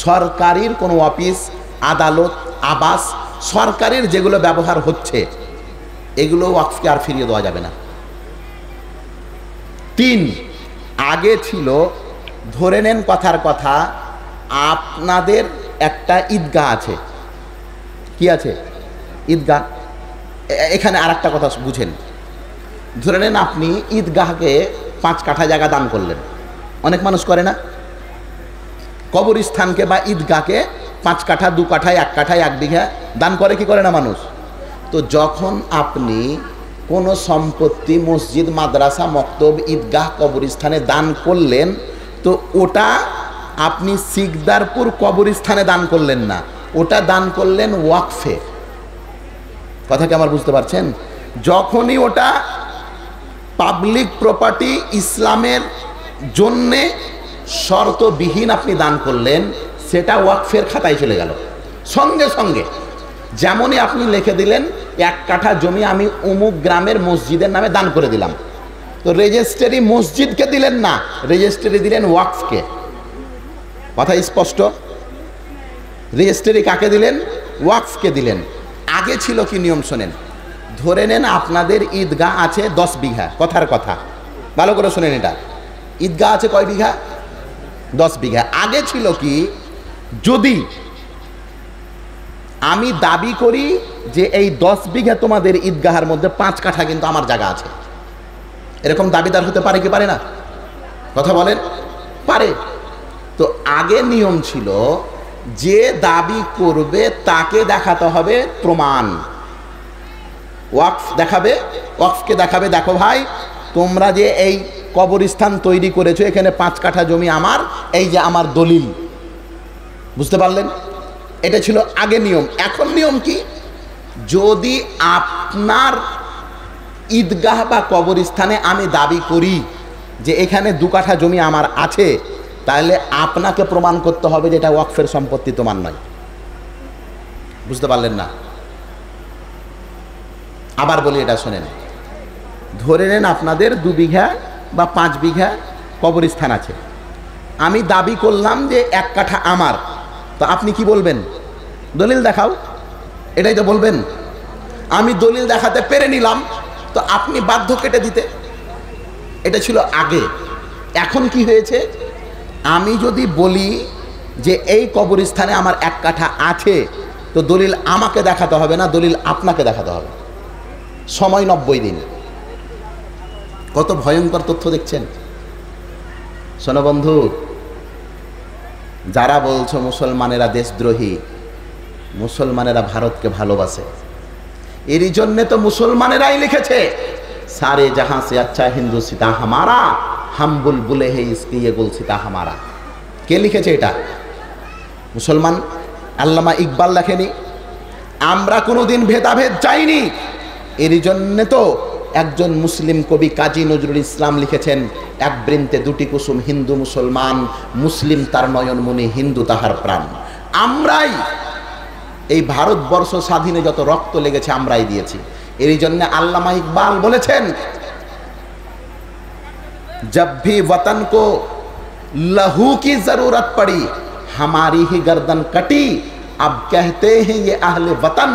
সরকারির কোনো অফিস, আদালত, আবাস, সরকারের যেগুলো ব্যবহার হচ্ছে, এগুলো ওয়াকফকে আর ফিরিয়ে দেওয়া যাবে না। তিন, আগে ছিল, ধরে নেন কথার কথা, আপনাদের একটা ঈদগাহ আছে, কি আছে, ঈদগাহ। এখানে আর একটা কথা বুঝেন, ধরে নেন আপনি ঈদগাহকে 5 কাঠা জায়গা দান করলেন, অনেক মানুষ করে না, কবরস্থানকে বা ঈদগাহকে 5 কাঠা, 2 কাঠা, 1 কাঠা, 1 বিঘা দান করে কি করে না মানুষ। তো যখন আপনি কোনো সম্পত্তি মসজিদ, মাদ্রাসা, মক্তব, ঈদগাহ, কবরস্থানে দান করলেন, তো ওটা আপনি সিকদারপুর কবরস্থানে দান করলেন না, ওটা দান করলেন ওয়াকফে। কথা কি আমার বুঝতে পারছেন? যখনই ওটা পাবলিক প্রপার্টি, ইসলামের জন্যে শর্তবিহীন আপনি দান করলেন, সেটা ওয়াকফের খাতায় চলে গেল সঙ্গে সঙ্গে। যেমনই আপনি লিখে দিলেন 1 কাঠা জমি আমি অমুক গ্রামের মসজিদের নামে দান করে দিলাম, তো রেজিস্ট্রি মসজিদকে দিলেন না, রেজিস্ট্রি দিলেন ওয়াকফকে। কথা স্পষ্ট? রেজিস্ট্রি কাকে দিলেন? ওয়াকফকে দিলেন। আগে ছিল কি নিয়ম শোনেন, ধরে নেন আপনাদের ঈদগাহ আছে 10 বিঘা, কথার কথা, ভালো করে শোনেন, এটা ঈদগাহ আছে কয় বিঘা? 10 বিঘা। আগে ছিল কি, যদি আমি দাবি করি যে এই 10 বিঘা তোমাদের ঈদগাহের মধ্যে 5 কাঠা কিন্তু আমার জায়গা আছে, এরকম দাবিদার হতে পারে কি পারে না? কথা বলেন, পারে। তো আগে নিয়ম ছিল, যে দাবি করবে তাকে দেখাতে হবে প্রমাণ, ওয়াকফ দেখাবে, ওয়াকফকে দেখাবে, দেখো ভাই তোমরা যে এই কবরস্থান তৈরি করেছো, এখানে 5 কাঠা জমি আমার, এই যে আমার দলিল। বুঝতে পারলেন? এটা ছিল আগে নিয়ম। এখন নিয়ম কি, যদি আপনার ঈদগাহ বা কবরস্থানে আমি দাবি করি যে এখানে 2 কাঠা জমি আমার আছে, তাহলে আপনাকে প্রমাণ করতে হবে যে এটা ওয়াকফের সম্পত্তি, তোমার নয়। বুঝতে পারলেন না? আবার বলি, এটা শোনেন, ধরে নেন আপনাদের 2 বিঘা বা 5 বিঘা কবরস্থান আছে, আমি দাবি করলাম যে 1 কাঠা আমার, তো আপনি কি বলবেন? দলিল দেখাও, এটাই তো বলবেন। আমি দলিল দেখাতে পেরে নিলাম, তো আপনি বাধ্য কেটে দিতে। এটা ছিল আগে। এখন কি হয়েছে, আমি যদি বলি যে এই কবরস্থানে আমার 1 কাঠা আছে, তো দলিল আমাকে দেখাতে হবে না, দলিল আপনাকে দেখাতে হবে। সময় 90 দিন। কত ভয়ঙ্কর তথ্য দেখছেন? শোনো বন্ধু, যারা বলছো মুসলমানেরা দেশদ্রোহী, মুসলমানেরা ভারতকে ভালোবাসে, এরই জন্যে তো মুসলমানেরাই লিখেছে, সারে জাহাঁ সে আচ্ছা হিন্দু সিতা হামারা, হাম বুলবুলে হে ইসকি ये गुल সিতা হামারা। কে লিখেছে এটা? মুসলমান। আল্লামা ইকবাল লেখেনি। আমরা কোনোদিন ভেদাভেদ চাইনি। এরই জন্যে তো একজন মুসলিম কবি কাজী নজরুল ইসলাম লিখেছেন, 1 বৃন্তে 2টি কুসুম, হিন্দু মুসলমান, মুসলিম তার নয়নমণি, হিন্দু তাহার প্রাণ। আমরাই এই ভারতবর্ষ স্বাধীনে যত রক্ত লেগেছে আমরাই দিয়েছি। এরই জন্য আল্লামা ইকবাল বলেছেন, जब भी वतन को लहू की जरूरत पड़ी हमारी ही गर्दन कटी, अब कहते हैं ये अहले वतन,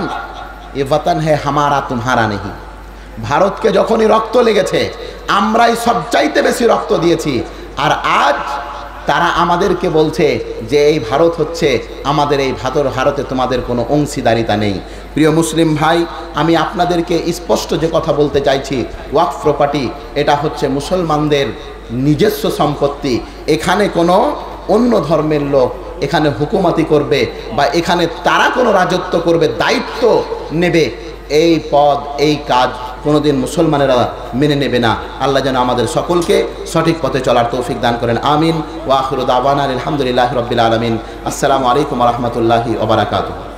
ये वतन है हमारा तुम्हारा नहीं। ভারতকে যখনই রক্ত লেগেছে আমরাই সবচাইতে বেশি রক্ত দিয়েছি, আর আজ তারা আমাদেরকে বলছে যে এই ভারত হচ্ছে আমাদের, এই ভারতে তোমাদের কোনো অংশীদারিতা নেই। প্রিয় মুসলিম ভাই, আমি আপনাদেরকে স্পষ্ট যে কথা বলতে চাইছি, ওয়াকফ প্রপার্টি এটা হচ্ছে মুসলমানদের নিজস্ব সম্পত্তি। এখানে কোনো অন্য ধর্মের লোক এখানে হুকুমতি করবে বা এখানে তারা কোনো রাজত্ব করবে, দায়িত্ব নেবে, এই পদ, এই কাজ কোনোদিন মুসলমানেরা মেনে নেবে না। আল্লাহ যেন আমাদের সকলকে সঠিক পথে চলার তৌফিক দান করেন। আমিন। ওয়া আখিরু দাওয়ানা আলহামদুলিল্লাহি রাব্বিল আলামিন। আসসালামু আলাইকুম ওয়া রাহমাতুল্লাহি ওয়া বারাকাতুহু।